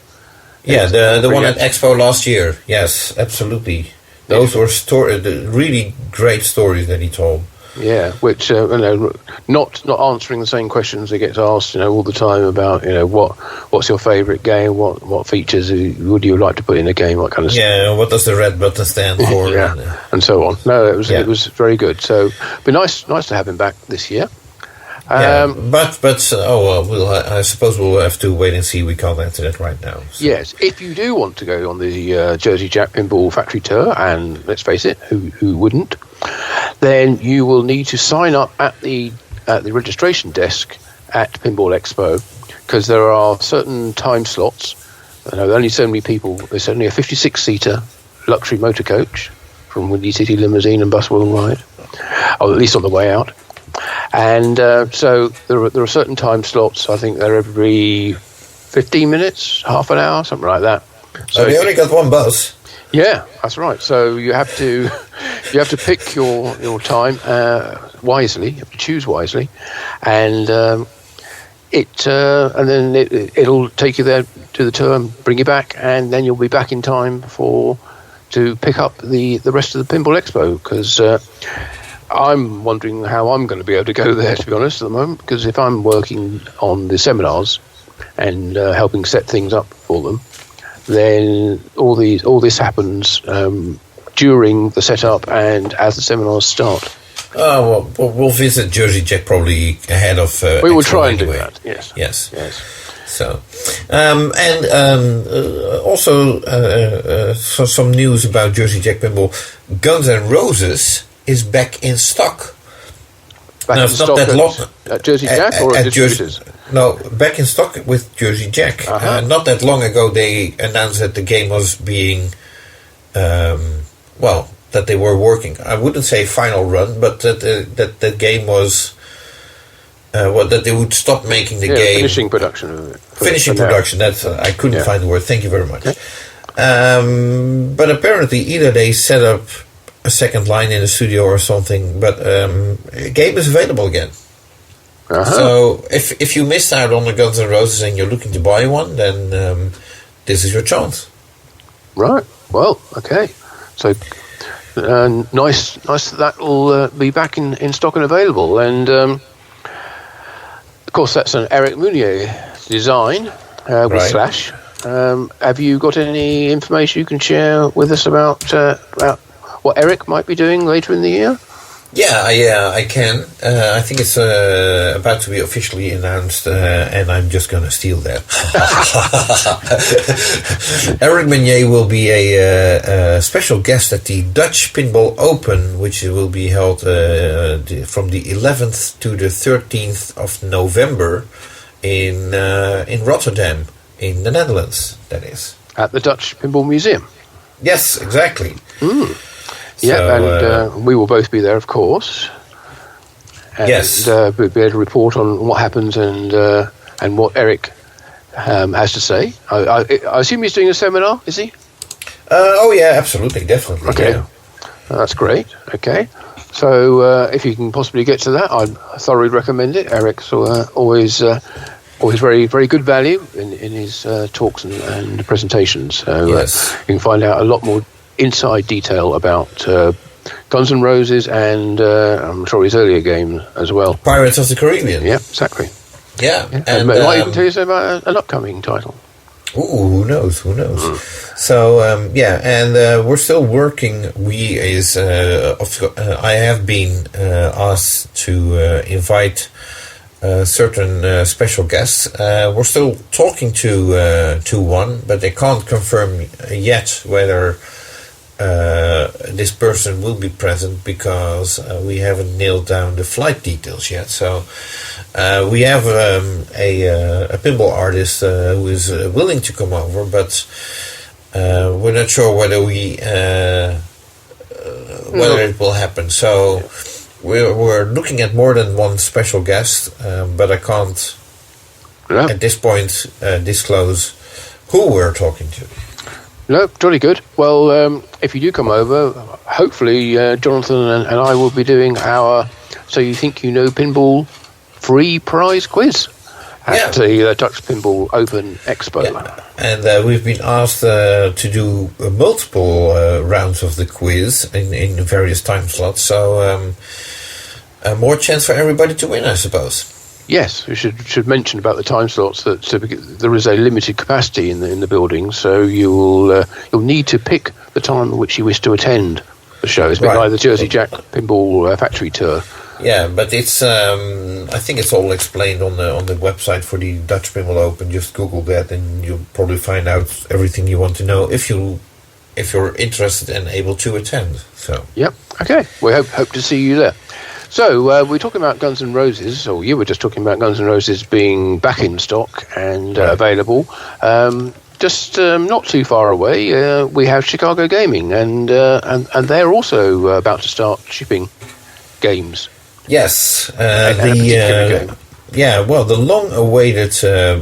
Yeah, the one at Expo last year. Yes, absolutely. Those were really great stories that he told. Yeah, which not answering the same questions that gets asked, all the time about what's your favourite game, what features would you like to put in a game, what kind of stuff. Yeah, what does the red button stand for? and so on. No, it was very good. So it'd be nice to have him back this year. I suppose we'll have to wait and see. We can't answer that right now. So. Yes, if you do want to go on the Jersey Jack Pinball Factory Tour, and let's face it, who wouldn't, then you will need to sign up at the registration desk at Pinball Expo, because there are certain time slots. Only so many people. There's only a 56-seater luxury motor coach from Windy City Limousine and Bus Worldwide, or at least on the way out. And so there are certain time slots. I think they're every 15 minutes, half an hour, something like that. So they only got one bus. Yeah, that's right. So you have to pick your time wisely. You have to choose wisely, and then it'll take you there to the tour and bring you back, and then you'll be back in time to pick up the rest of the Pinball Expo, because. I'm wondering how I'm going to be able to go there, to be honest, at the moment, because if I'm working on the seminars and helping set things up for them, then all this happens during the setup and as the seminars start. We'll visit Jersey Jack probably ahead of. We will try and do that. Yes. So, also some news about Jersey Jack Pinball. Guns N' Roses is back in stock. At Jersey Jack or at distributors? No, back in stock with Jersey Jack. Not that long ago, they announced that the game was being, that they were working. I wouldn't say final run, but that the game was, that they would stop making the game. Finishing production of it. Finishing production. That's I couldn't find the word. Thank you very much. Okay. But apparently, either they set up a second line in the studio or something, but a game is available again. So if you missed out on the Guns N' Roses and you're looking to buy one, then this is your chance. Right. Well, okay. So nice that will be back in stock and available. And of course, that's an Eric Mounier design with Slash. Have you got any information you can share with us about what Eric might be doing later in the year? Yeah, I can. I think it's about to be officially announced, and I'm just going to steal that. Eric Meunier will be a special guest at the Dutch Pinball Open, which will be held from the 11th to the 13th of November in Rotterdam, in the Netherlands, that is. At the Dutch Pinball Museum? Yes, exactly. And we will both be there, of course. And, yes. We'll be able to report on what happens and what Eric has to say. I assume he's doing a seminar, is he? Absolutely, definitely. Okay, that's great. Okay, so if you can possibly get to that, I thoroughly recommend it. Eric's always very, very good value in his talks and presentations. So you can find out a lot more inside detail about Guns N' Roses and I'm sure his earlier game as well. Pirates of the Caribbean. Yeah, exactly. Yeah. And might even tell you about an upcoming title. Ooh, who knows? So and we're still working. I have been asked to invite certain special guests. We're still talking to one, but they can't confirm yet whether this person will be present because we haven't nailed down the flight details yet. So we have a pinball artist who is willing to come over, but we're not sure whether whether it will happen. So we're looking at more than one special guest, but I can't at this point disclose who we're talking to. No, jolly good. Well, if you do come over, hopefully Jonathan and I will be doing our So You Think You Know Pinball free prize quiz at the Dutch Pinball Open Expo. Yeah. And we've been asked to do multiple rounds of the quiz in various time slots, so more chance for everybody to win, I suppose. Yes, we should mention about the time slots that there is a limited capacity in the building, so you'll need to pick the time at which you wish to attend the show. It's been like the Jersey Jack Pinball Factory Tour. Yeah, but it's I think it's all explained on the website for the Dutch Pinball Open. Just Google that, and you'll probably find out everything you want to know if you're interested and able to attend. So yep, okay, we hope to see you there. So we're talking about Guns N' Roses, or you were just talking about Guns N' Roses being back in stock and available. Just not too far away, we have Chicago Gaming, and they're also about to start shipping games. Yes, game. The long-awaited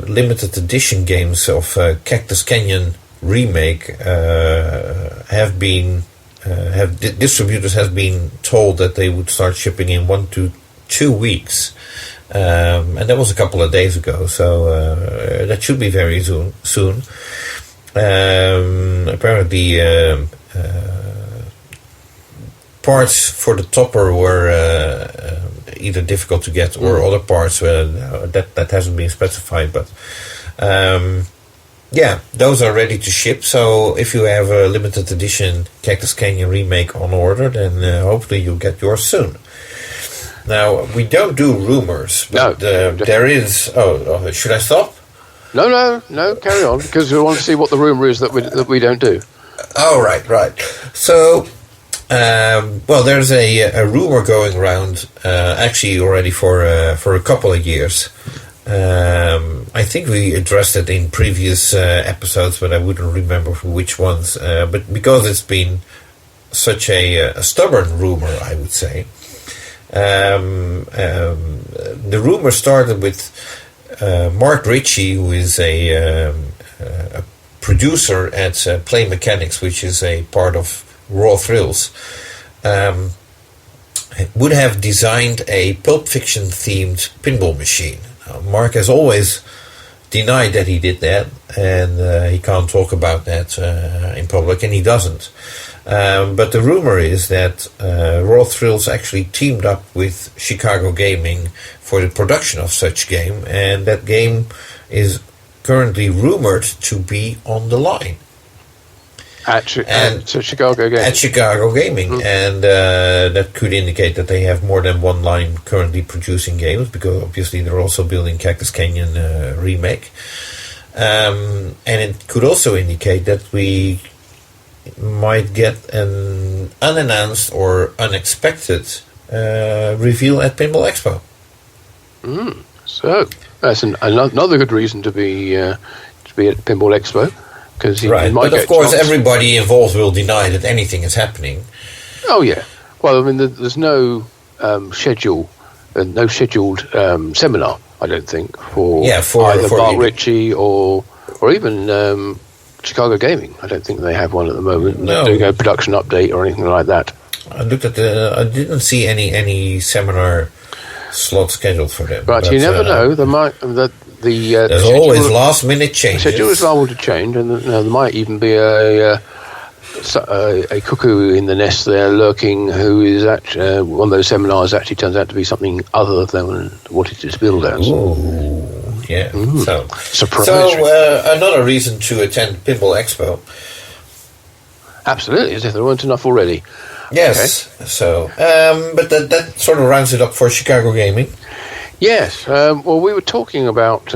limited edition games of Cactus Canyon Remake have been. Distributors have been told that they would start shipping in 1 to 2 weeks, and that was a couple of days ago. So that should be very soon. Apparently, parts for the topper were either difficult to get or other parts that hasn't been specified, but. Those are ready to ship. So if you have a limited edition Cactus Canyon Remake on order, then hopefully you'll get yours soon. Now, we don't do rumors, but there is... Oh, should I stop? No, carry on, because we want to see what the rumor is that we don't do. Oh, right. So, there's a rumor going around, actually already for a couple of years. I think we addressed it in previous episodes, but I wouldn't remember which ones. But because it's been such a stubborn rumor, I would say. The rumor started with Mark Ritchie, who is a producer at Play Mechanics, which is a part of Raw Thrills. Would have designed a Pulp Fiction themed pinball machine. Mark has always denied that he did that, and he can't talk about that in public, and he doesn't. But the rumor is that Raw Thrills actually teamed up with Chicago Gaming for the production of such game, and that game is currently rumored to be on the line. At Chicago Gaming. At Chicago Gaming, and that could indicate that they have more than one line currently producing games, because obviously they're also building Cactus Canyon Remake. And it could also indicate that we might get an unannounced or unexpected reveal at Pinball Expo. So that's another good reason to be at Pinball Expo. Right, but of course everybody involved will deny that anything is happening. Oh yeah, well I mean there's no scheduled seminar, I don't think, for either Mark Ritchie or even Chicago Gaming. I don't think they have one at the moment. No. Doing a production update or anything like that. I looked at I didn't see any seminar slot scheduled for them. But you never know. There's always last-minute changes. The schedule is liable to change, and there might even be a cuckoo in the nest there lurking, who is actually one of those seminars actually turns out to be something other than what it is billed as. Ooh, Yeah. Surprise. So another reason to attend Pinball Expo. Absolutely, as if there weren't enough already. Yes. Okay. So, but that sort of rounds it up for Chicago gaming. Yes. Well, we were talking about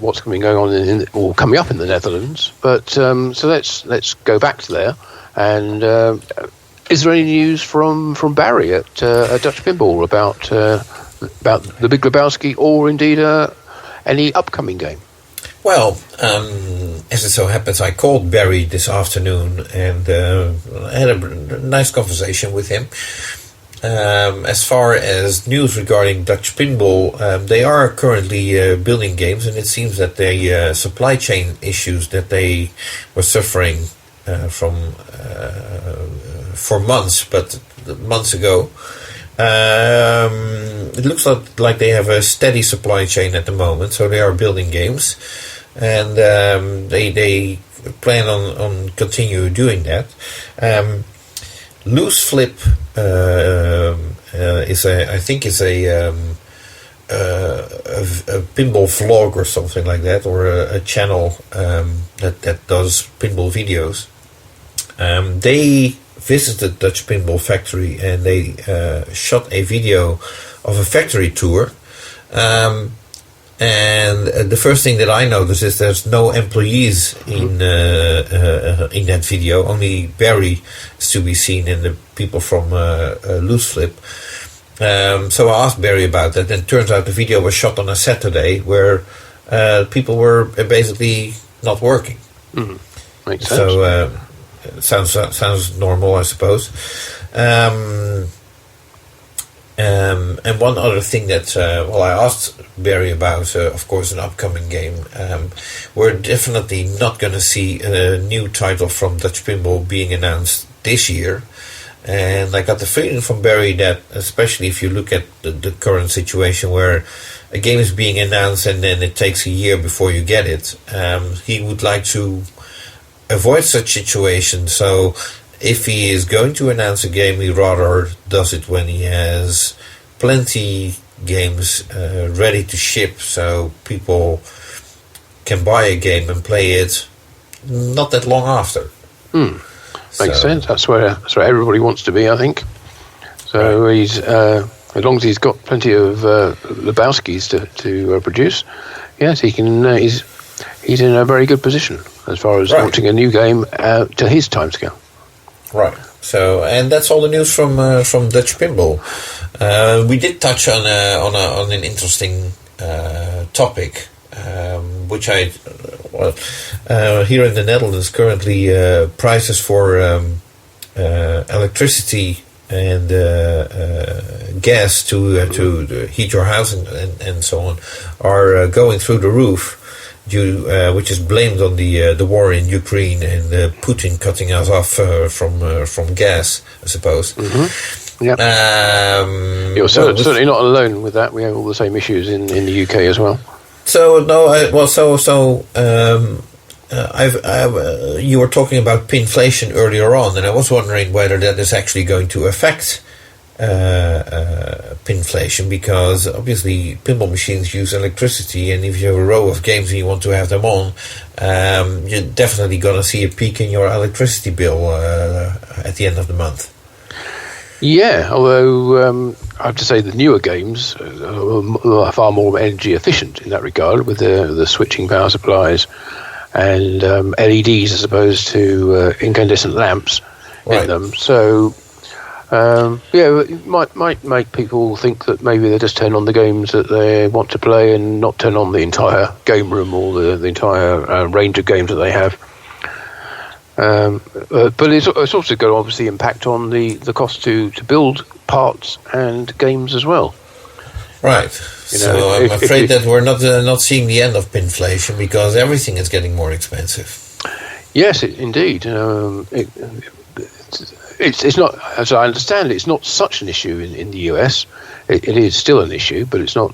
what's going on or coming up in the Netherlands, but so let's go back to there. And is there any news from Barry at Dutch Pinball about the Big Lebowski, or indeed any upcoming game? Well, as it so happens, I called Barry this afternoon and had a nice conversation with him. As far as news regarding Dutch Pinball, they are currently building games, and it seems that the supply chain issues that they were suffering from for months ago, it looks like they have a steady supply chain at the moment, so they are building games, and they plan on continue doing that. Loose Flip is a pinball vlog or something like that, or a channel that does pinball videos. They visited Dutch Pinball Factory and they shot a video of a factory tour. And the first thing that I noticed is there's no employees in that video. Only Barry is to be seen and the people from Loose Flip. So I asked Barry about that, and it turns out the video was shot on a Saturday where people were basically not working. Mm-hmm. Makes sense. So sounds normal, I suppose. And one other thing that, I asked Barry about, of course, an upcoming game. We're definitely not going to see a new title from Dutch Pinball being announced this year. And I got the feeling from Barry that, especially if you look at the current situation where a game is being announced and then it takes a year before you get it, he would like to avoid such situations. So if he is going to announce a game, he rather does it when he has plenty games ready to ship, so people can buy a game and play it not that long after. Makes sense. That's where everybody wants to be, I think. So right. He's as long as he's got plenty of Lebowskis to produce, yes, he can. He's in a very good position as far as launching a new game to his timescale. Right. So, and that's all the news from Dutch Pinball. We did touch on an interesting topic, which here in the Netherlands currently prices for electricity and gas to heat your house and so on are going through the roof. Which is blamed on the war in Ukraine and Putin cutting us off from gas, I suppose. Mm-hmm. Yep. You're certainly not alone with that. We have all the same issues in the UK as well. So no, you were talking about pinflation earlier on, and I was wondering whether that is actually going to affect pinflation, because obviously pinball machines use electricity, and if you have a row of games and you want to have them on, you're definitely going to see a peak in your electricity bill at the end of the month. Yeah, although I have to say the newer games are far more energy efficient in that regard, with the switching power supplies and LEDs as opposed to incandescent lamps in them. So it might make people think that maybe they just turn on the games that they want to play and not turn on the entire game room or the entire range of games that they have. But it's also got to obviously impact on the cost to build parts and games as well. Right. So I'm afraid that we're not seeing the end of pinflation, because everything is getting more expensive. Yes, indeed. It's not, as I understand it, it's not such an issue in the US. It is still an issue, but it's not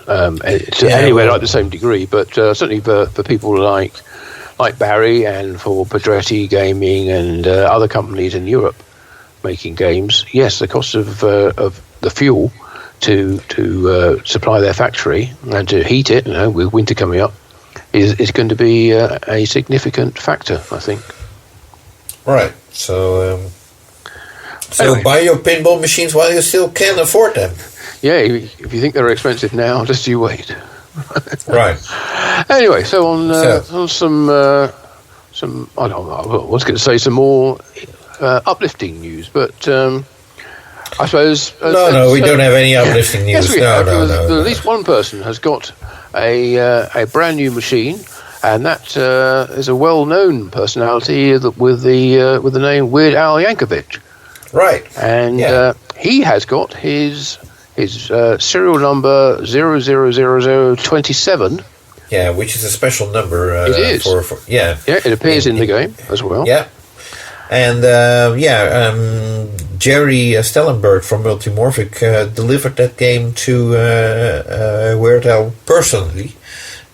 anywhere like the same degree. But certainly for people like Barry and for Pedretti Gaming and other companies in Europe making games, yes, the cost of the fuel to supply their factory and to heat it, with winter coming up, is going to be a significant factor, I think. Right. So anyway, buy your pinball machines while you still can afford them. Yeah, if you think they're expensive now, just you wait. Right. Anyway, so on some I don't know, I was going to say some more uplifting news, but I suppose no, we don't have any uplifting news. Yes, we have. At least one person has got a brand new machine, and that is a well-known personality with the name Weird Al Yankovic. Right. And he has got his serial number 000027. Yeah, which is a special number. It is. Yeah, it appears in the game as well. Yeah. And Jerry Stellenberg from Multimorphic delivered that game to Weird Al personally,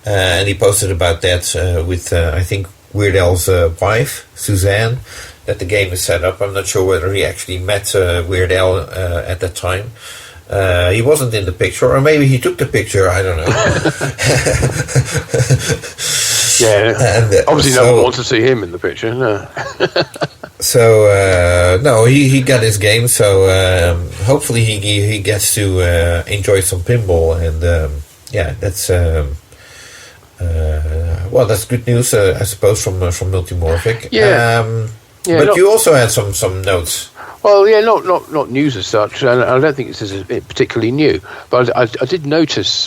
and he posted about that with I think Weird Al's wife Suzanne, that the game is set up. I'm not sure whether he actually met Weird Al at that time. He wasn't in the picture, or maybe he took the picture. I don't know. Obviously no one wants to see him in the picture. No. So no, he got his game. So hopefully he gets to enjoy some pinball, and that's that's good news, I suppose, from Multimorphic. But you also had some notes. Well, not news as such, and I don't think this is particularly new. But I did notice,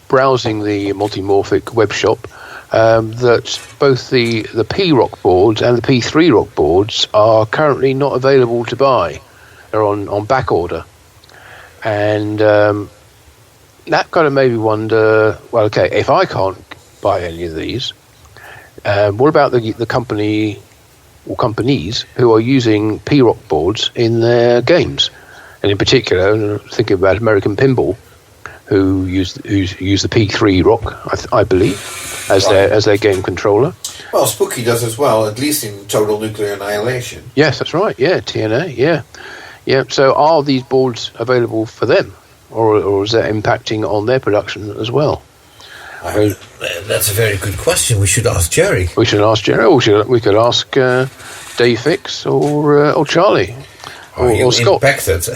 browsing the Multimorphic web shop, that both the P-Rock boards and the P3 Rock boards are currently not available to buy. They're on back order. And that kind of made me wonder, well, okay, if I can't buy any of these, what about the company or companies who are using P-Rock boards in their games? And in particular, thinking about American Pinball, who use the P3 Rock, I believe, as their game controller. Well, Spooky does as well, at least in Total Nuclear Annihilation. Yes, that's right. Yeah, TNA. Yeah. So, are these boards available for them, or is that impacting on their production as well? That's a very good question. We should ask Jerry. We should ask Jerry, or we could ask Dave Fix or Charlie. Or Scott. Impacted.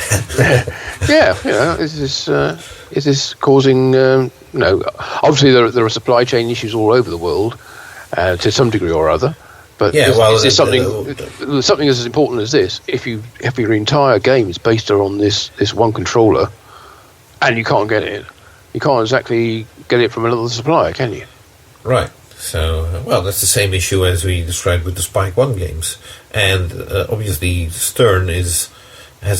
Is this causing? Obviously there are supply chain issues all over the world, to some degree or other. But is this something as important as this? If your entire game is based on this one controller, and you can't get it, you can't exactly get it from another supplier, can you? Right. So, that's the same issue as we described with the Spike 1 games. And obviously Stern has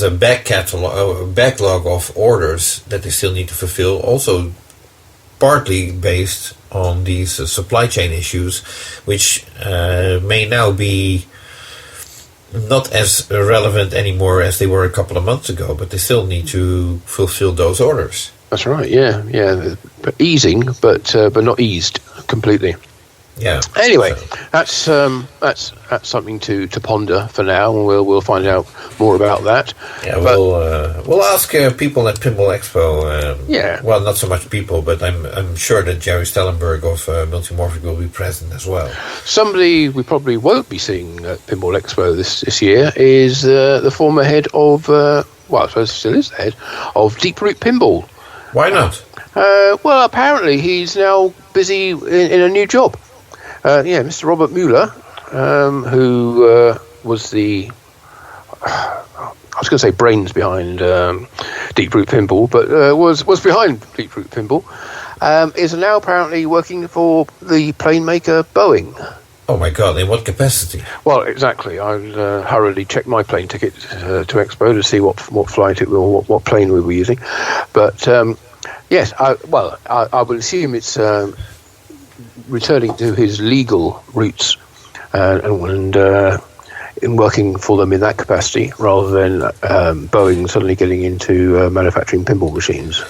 a backlog of orders that they still need to fulfill, also partly based on these supply chain issues, which may now be not as relevant anymore as they were a couple of months ago, but they still need to fulfill those orders. That's right, yeah. Easing, but not eased completely. Yeah. Anyway, that's something to ponder for now, and we'll find out more about that. Yeah, we'll ask people at Pinball Expo. Well, not so much people, but I'm sure that Jerry Stellenberg of Multimorphic will be present as well. Somebody we probably won't be seeing at Pinball Expo this year is the former head of I suppose still is the head of Deep Root Pinball. Why not? Well, apparently he's now busy in a new job. Mr. Robert Mueller, who was the, I was going to say brains behind Deep Root Pinball, but was behind Deep Root Pinball, is now apparently working for the plane maker Boeing. Oh my God! In what capacity? Well, exactly. I hurriedly checked my plane ticket to Expo to see what flight it will, what plane we were using. But yes, I would assume it's returning to his legal roots and in working for them in that capacity, rather than Boeing suddenly getting into manufacturing pinball machines.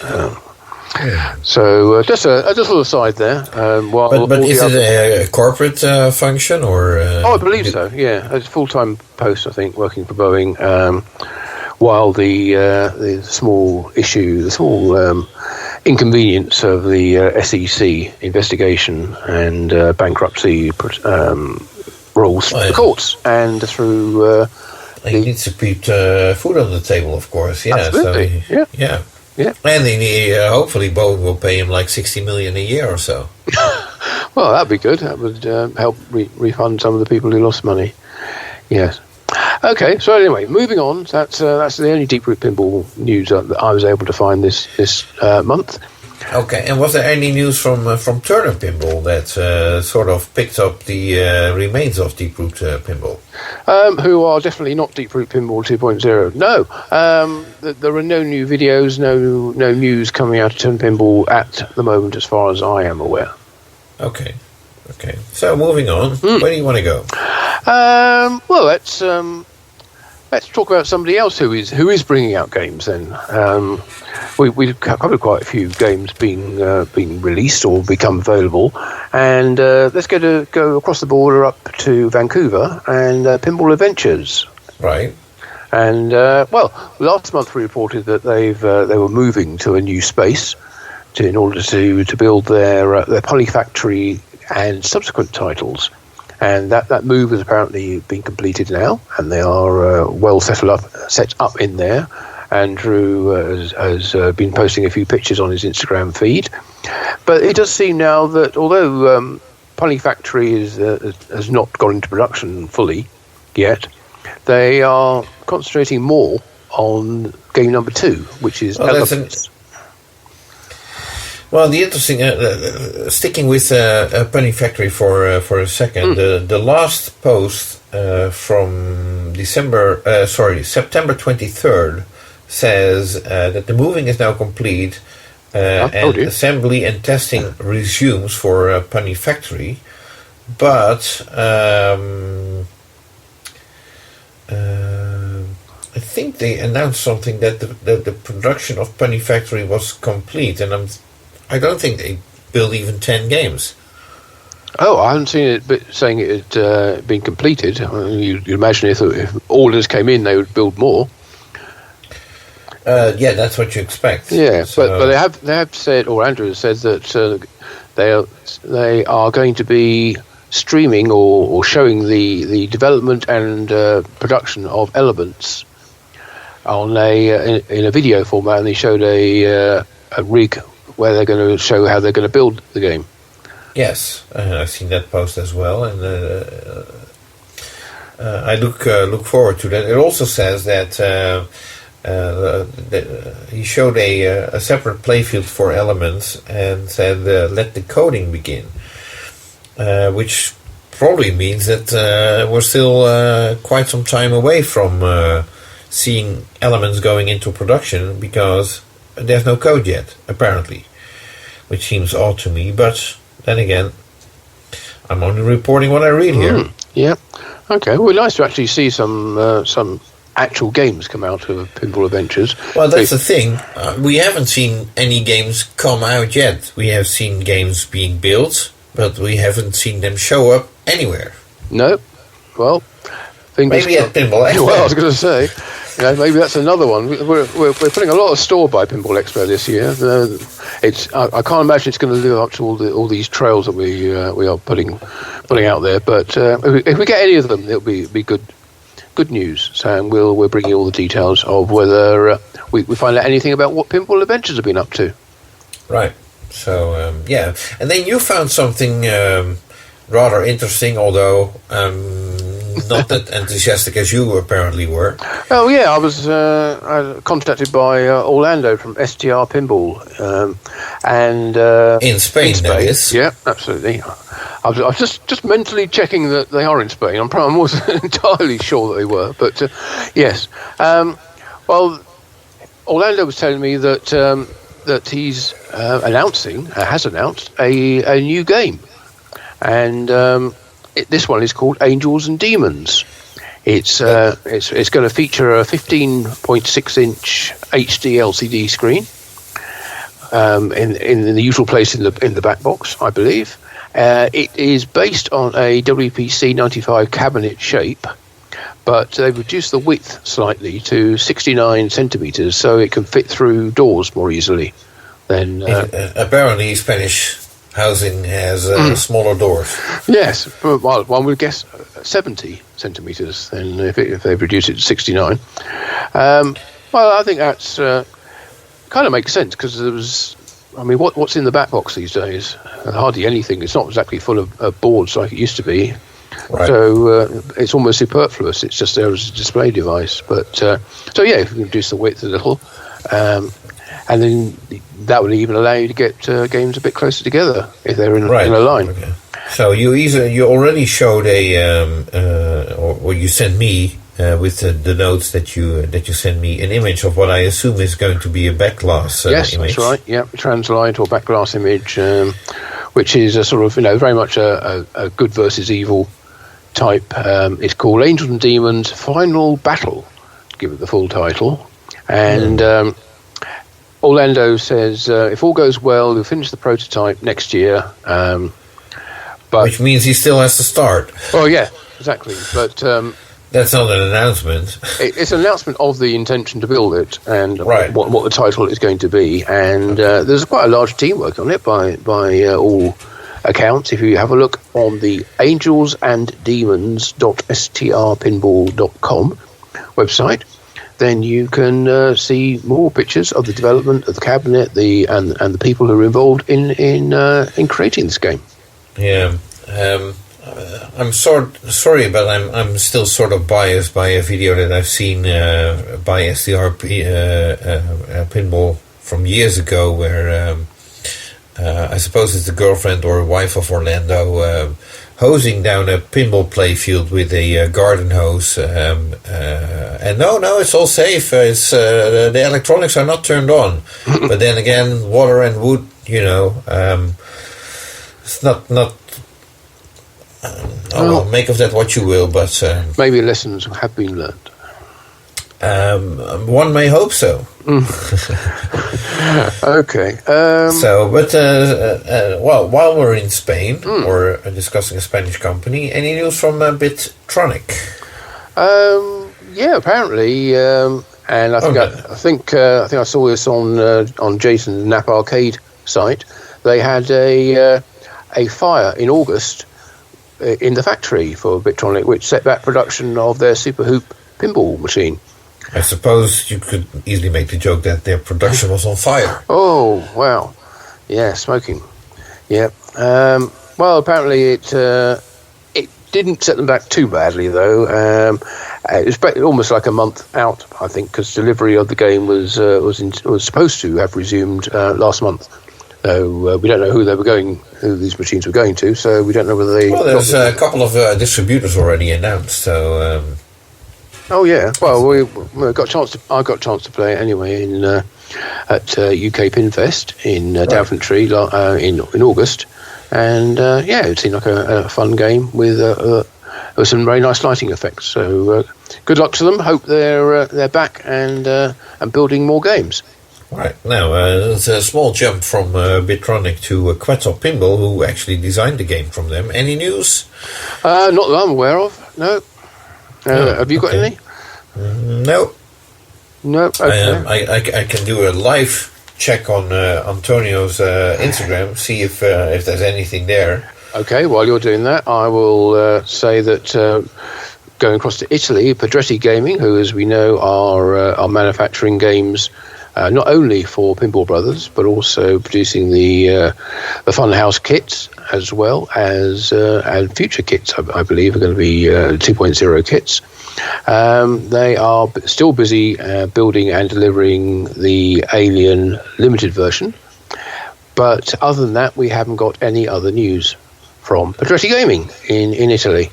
So just a little aside there. But is it a corporate function or? I believe so. Yeah, it's a full-time post, I think, working for Boeing. while the small issue, the small inconvenience of the SEC investigation and bankruptcy rules the courts and through. He needs to put food on the table, of course. Yeah, absolutely. So yeah. And he hopefully both will pay him like 60 million a year or so. Well, that'd be good. That would help refund some of the people who lost money. Yes. Okay. So anyway, moving on. That's the only Deep Root Pinball news that I was able to find this month. Okay. And was there any news from Turner Pinball that sort of picked up the remains of Deep Root Pinball? Who are definitely not Deep Root Pinball 2.0. No. There are no new videos, no news coming out of Turner Pinball at the moment, as far as I am aware. Okay. So moving on, where do you want to go? Well, let's talk about somebody else who is bringing out games. Then we've covered quite a few games being released or become available, and let's go across the border up to Vancouver and Pinball Adventures. Right. And last month we reported that they were moving to a new space in order to build their Poly Factory and subsequent titles. And that move has apparently been completed now, and they are well set up in there. Andrew has been posting a few pictures on his Instagram feed. But it does seem now that although Poly Factory has not gone into production fully yet, they are concentrating more on game number 2, which is Elephants. Well, the interesting, sticking with Poly Factory for a second, the last post from September 23rd says that the moving is now complete and assembly and testing resumes for Poly Factory, but I think they announced something that the production of Poly Factory was complete, and I don't think they built even 10 games. Oh, I haven't seen it saying it had been completed. You'd imagine if orders came in, they would build more. Yeah, that's what you expect. Yeah, so, but they have said, or Andrew has said that they are going to be streaming or showing the development and production of Elements on in a video format, and they showed a rig where they're going to show how they're going to build the game. Yes, I've seen that post as well, and I look forward to that. It also says that he showed a separate playfield for Elements and said, "Let the coding begin," which probably means that we're still quite some time away from seeing Elements going into production, because there's no code yet, apparently, which seems odd to me. But then again, I'm only reporting what I read here. Yeah. Okay. Well, nice to actually see some actual games come out of Pinball Adventures. Well, that's the thing. We haven't seen any games come out yet. We have seen games being built, but we haven't seen them show up anywhere. No. Well, maybe at Pinball Expo. Well, I was going to say, maybe that's another one. We're putting a lot of store by Pinball Expo this year. I can't imagine it's going to live up to all these trails that we are putting out there. But if we get any of them, it'll be good news. So we'll bring you all the details of whether we find out anything about what Pinball Adventures have been up to. Right. So yeah, and then you found something rather interesting, although not that enthusiastic as you apparently were. Oh yeah, I was contacted by Orlando from STR Pinball, and in Spain, that is. Yeah, absolutely. I was just mentally checking that they are in Spain. I wasn't entirely sure that they were, but yes. Well, Orlando was telling me that he's has announced a new game, and this one is called Angels and Demons. It's going to feature a 15.6-inch HD LCD screen in the usual place in the back box, I believe. It is based on a WPC 95 cabinet shape, but they've reduced the width slightly to 69 centimetres, so it can fit through doors more easily. Then apparently Spanish housing has smaller doors. Yes, well, one would guess 70 centimetres then if they've reduced it to 69. Well, I think that's kind of makes sense, because there was, I mean, what's in the back box these days? Hardly anything. It's not exactly full of boards like it used to be. Right. So it's almost superfluous. It's just there as a display device. But so yeah, if you reduce the width a little, and then that would even allow you to get games a bit closer together if they're in a line. Okay. So you already showed or you sent me with the notes that you sent me an image of what I assume is going to be a backglass yes, image. That's right. Yeah, translight or backglass image, which is a sort of very much a good versus evil type. It's called Angels and Demons Final Battle, to give it the full title. And Orlando says if all goes well, he'll finish the prototype next year. But which means he still has to start. Oh yeah, exactly. But that's not an announcement. It's an announcement of the intention to build it and what the title is going to be. And there's quite a large team working on it by all accounts. If you have a look on the angelsanddemons.strpinball.com website, then you can see more pictures of the development of the cabinet, and the people who are involved in creating this game. Yeah. I'm sorry, but I'm still sort of biased by a video that I've seen by SDR Pinball from years ago, where I suppose it's the girlfriend or wife of Orlando hosing down a pinball playfield with a garden hose, and no, it's all safe. It's the electronics are not turned on, but then again, water and wood, it's not. Well, make of that what you will, but maybe lessons have been learned. One may hope so. Okay. While we're in Spain, or discussing a Spanish company, any news from Bitronic? Yeah, apparently, and I think I saw this on Jason's Nap Arcade site. They had a fire in August in the factory for Bitronic, which set back production of their Super Hoop pinball machine. I suppose you could easily make the joke that their production was on fire. Oh, wow. Yeah, smoking. Yeah. Well, apparently it didn't set them back too badly, though. It was almost like a month out, I think, because delivery of the game was supposed to have resumed last month. So we don't know who these machines were going to. So we don't know whether they. Well, there's a couple of distributors already announced. So. Oh yeah. Well, I got a chance to play it anyway at UK Pinfest in Daventry in August, and it seemed like a fun game with some very nice lighting effects. So good luck to them. Hope they're back and building more games. Right, now it's a small jump from Bitronic to Quetzal Pinball, who actually designed the game from them. Any news? Not that I'm aware of, no. Have you got any? No. No, okay. I can do a live check on Antonio's Instagram, see if there's anything there. Okay, while you're doing that, I will say that going across to Italy, Pedretti Gaming, who, as we know, are manufacturing games not only for Pinball Brothers, but also producing the Funhouse kits, as well as and future kits, I believe, are going to be 2.0 kits. They are still busy building and delivering the Alien Limited version. But other than that, we haven't got any other news from Pedretti Gaming in Italy.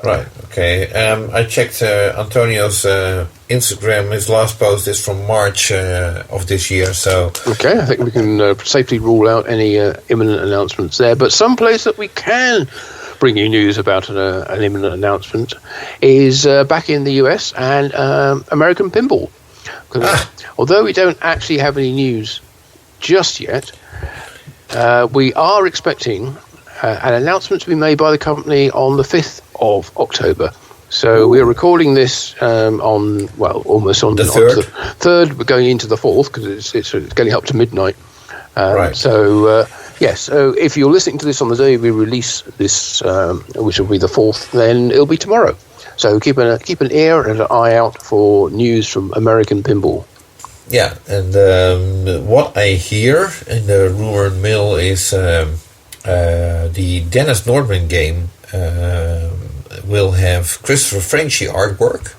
Right, okay. I checked Antonio's Instagram. His last post is from March of this year, so... Okay, I think we can safely rule out any imminent announcements there. But some place that we can bring you news about an imminent announcement is back in the US and American Pinball. Although we don't actually have any news just yet, we are expecting an announcement to be made by the company on the 5th of October. So we're recording this almost on the 3rd. Third. We're going into the 4th because it's getting up to midnight. Right. So yes. So if you're listening to this on the day we release this, which will be the 4th, then it'll be tomorrow. So keep an ear and an eye out for news from American pinball. Yeah, and what I hear in the rumor mill is the Dennis Nordman game will have Christopher Frenchy artwork,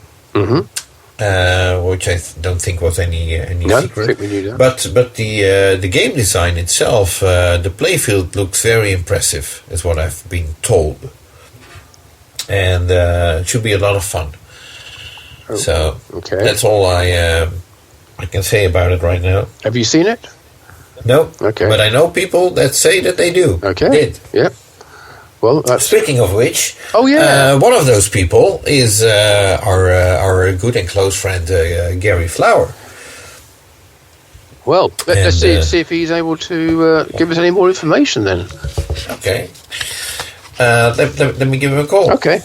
which I don't think was any secret. I think we knew that. But the game design itself, the playfield looks very impressive, is what I've been told, and it should be a lot of fun. Oh, so okay. That's all I can say about it right now. Have you seen it? No. Okay. But I know people that say that they do. Okay. Did. Yeah. Well, speaking of which, one of those people is our good and close friend Gary Flower. Well, let's see if he's able to give us any more information then. Okay. Let me give him a call. Okay.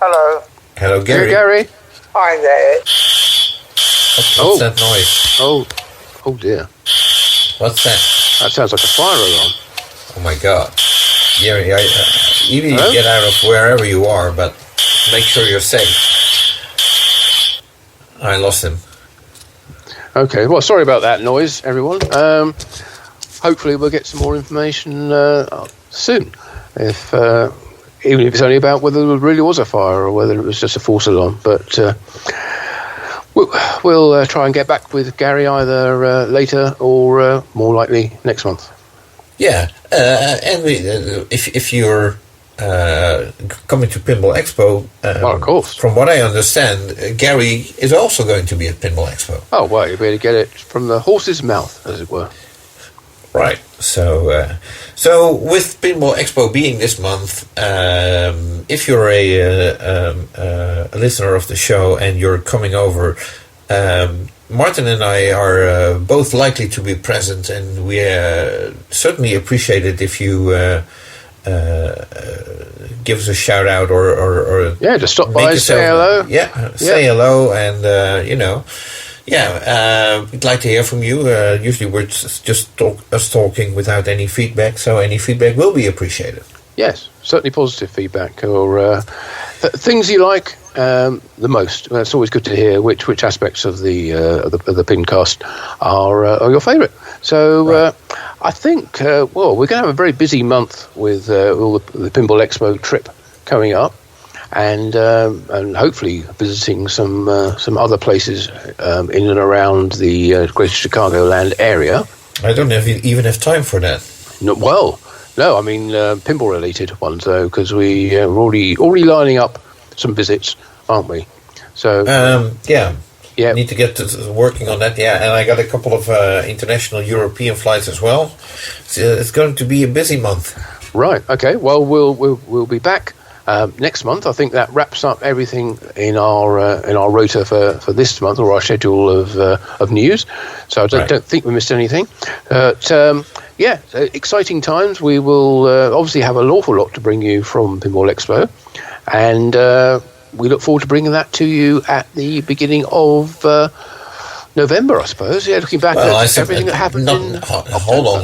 Hello. Hello, Gary. Hey, Gary. Hi there. What's that noise? Oh dear. What's that? That sounds like a fire alarm. Oh my God, Gary! You need to get out of wherever you are, but make sure you're safe. I lost him. Okay. Well, sorry about that noise, everyone. Hopefully, we'll get some more information soon. Even if it's only about whether there really was a fire or whether it was just a false alarm. But we'll try and get back with Gary either later or more likely next month. Yeah, and if you're coming to Pinball Expo, of course. From what I understand, Gary is also going to be at Pinball Expo. Oh, well, you'll be able to get it from the horse's mouth, as it were. Right. So with Pinball Expo being this month, if you're a listener of the show and you're coming over, Martin and I are both likely to be present, and we certainly appreciate it if you give us a shout out or just stop by, say hello. Say hello, and we'd like to hear from you. Usually we're just talking without any feedback, so any feedback will be appreciated. Yes, certainly positive feedback or things you like the most. It's always good to hear which aspects of the PINcast are your favourite. So right. I think we're going to have a very busy month with all the Pinball Expo trip coming up. And hopefully visiting some other places in and around the Greater Chicagoland area. I don't even have time for that. No, I mean pinball related ones though, because we're already lining up some visits, aren't we? So need to get to working on that. Yeah, and I got a couple of international European flights as well. So it's going to be a busy month. Right. Okay. Well, we'll be back. Next month. I think that wraps up everything in our rota for this month, or our schedule of news. So I don't think we missed anything. Exciting times. We will obviously have an awful lot to bring you from Pinball Expo, and we look forward to bringing that to you at the beginning of November, I suppose. Yeah, looking back at everything that happened in Hold on.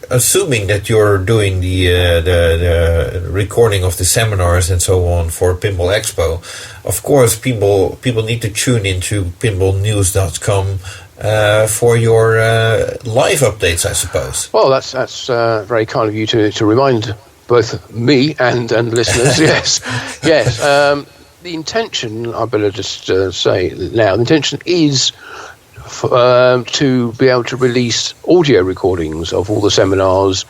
Assuming that you're doing the recording of the seminars and so on for Pinball Expo, of course, people need to tune into pinballnews.com for your live updates, I suppose. Well, that's very kind of you to remind both me and listeners. Yes. The intention, I better just say now, the intention is to be able to release audio recordings of all the seminars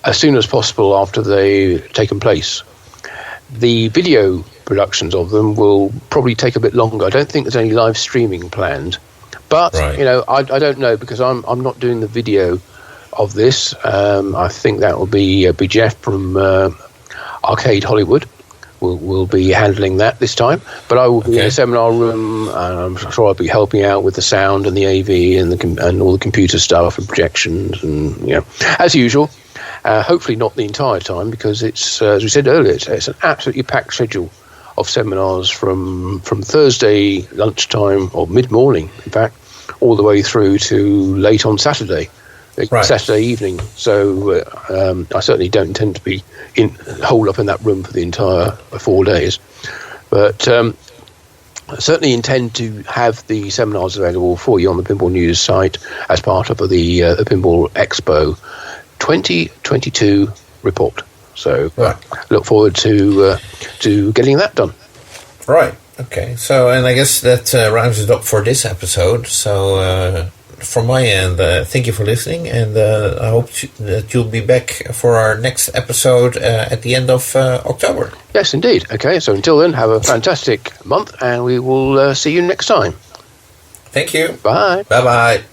as soon as possible after they've taken place. The video productions of them will probably take a bit longer. I don't think there's any live streaming planned. But, I don't know, because I'm not doing the video of this. I think that will be Jeff from Arcade Hollywood. We'll be handling that this time, but I will be in the seminar room, and I'm sure I'll be helping out with the sound and the AV and all the computer stuff and projections, and as usual. Hopefully not the entire time, because it's, as we said earlier, it's an absolutely packed schedule of seminars from Thursday lunchtime, or mid-morning, in fact, all the way through to late on Saturday. Right. Saturday evening. So I certainly don't intend to be holed up in that room for the entire 4 days. But I certainly intend to have the seminars available for you on the Pinball News site as part of the Pinball Expo 2022 report. So look forward to getting that done. Right. Okay. So, and I guess that rounds it up for this episode. So from my end, thank you for listening, and I hope that you'll be back for our next episode at the end of October. Yes, indeed. Okay, so until then, have a fantastic month, and we will see you next time. Thank you. Bye. Bye-bye.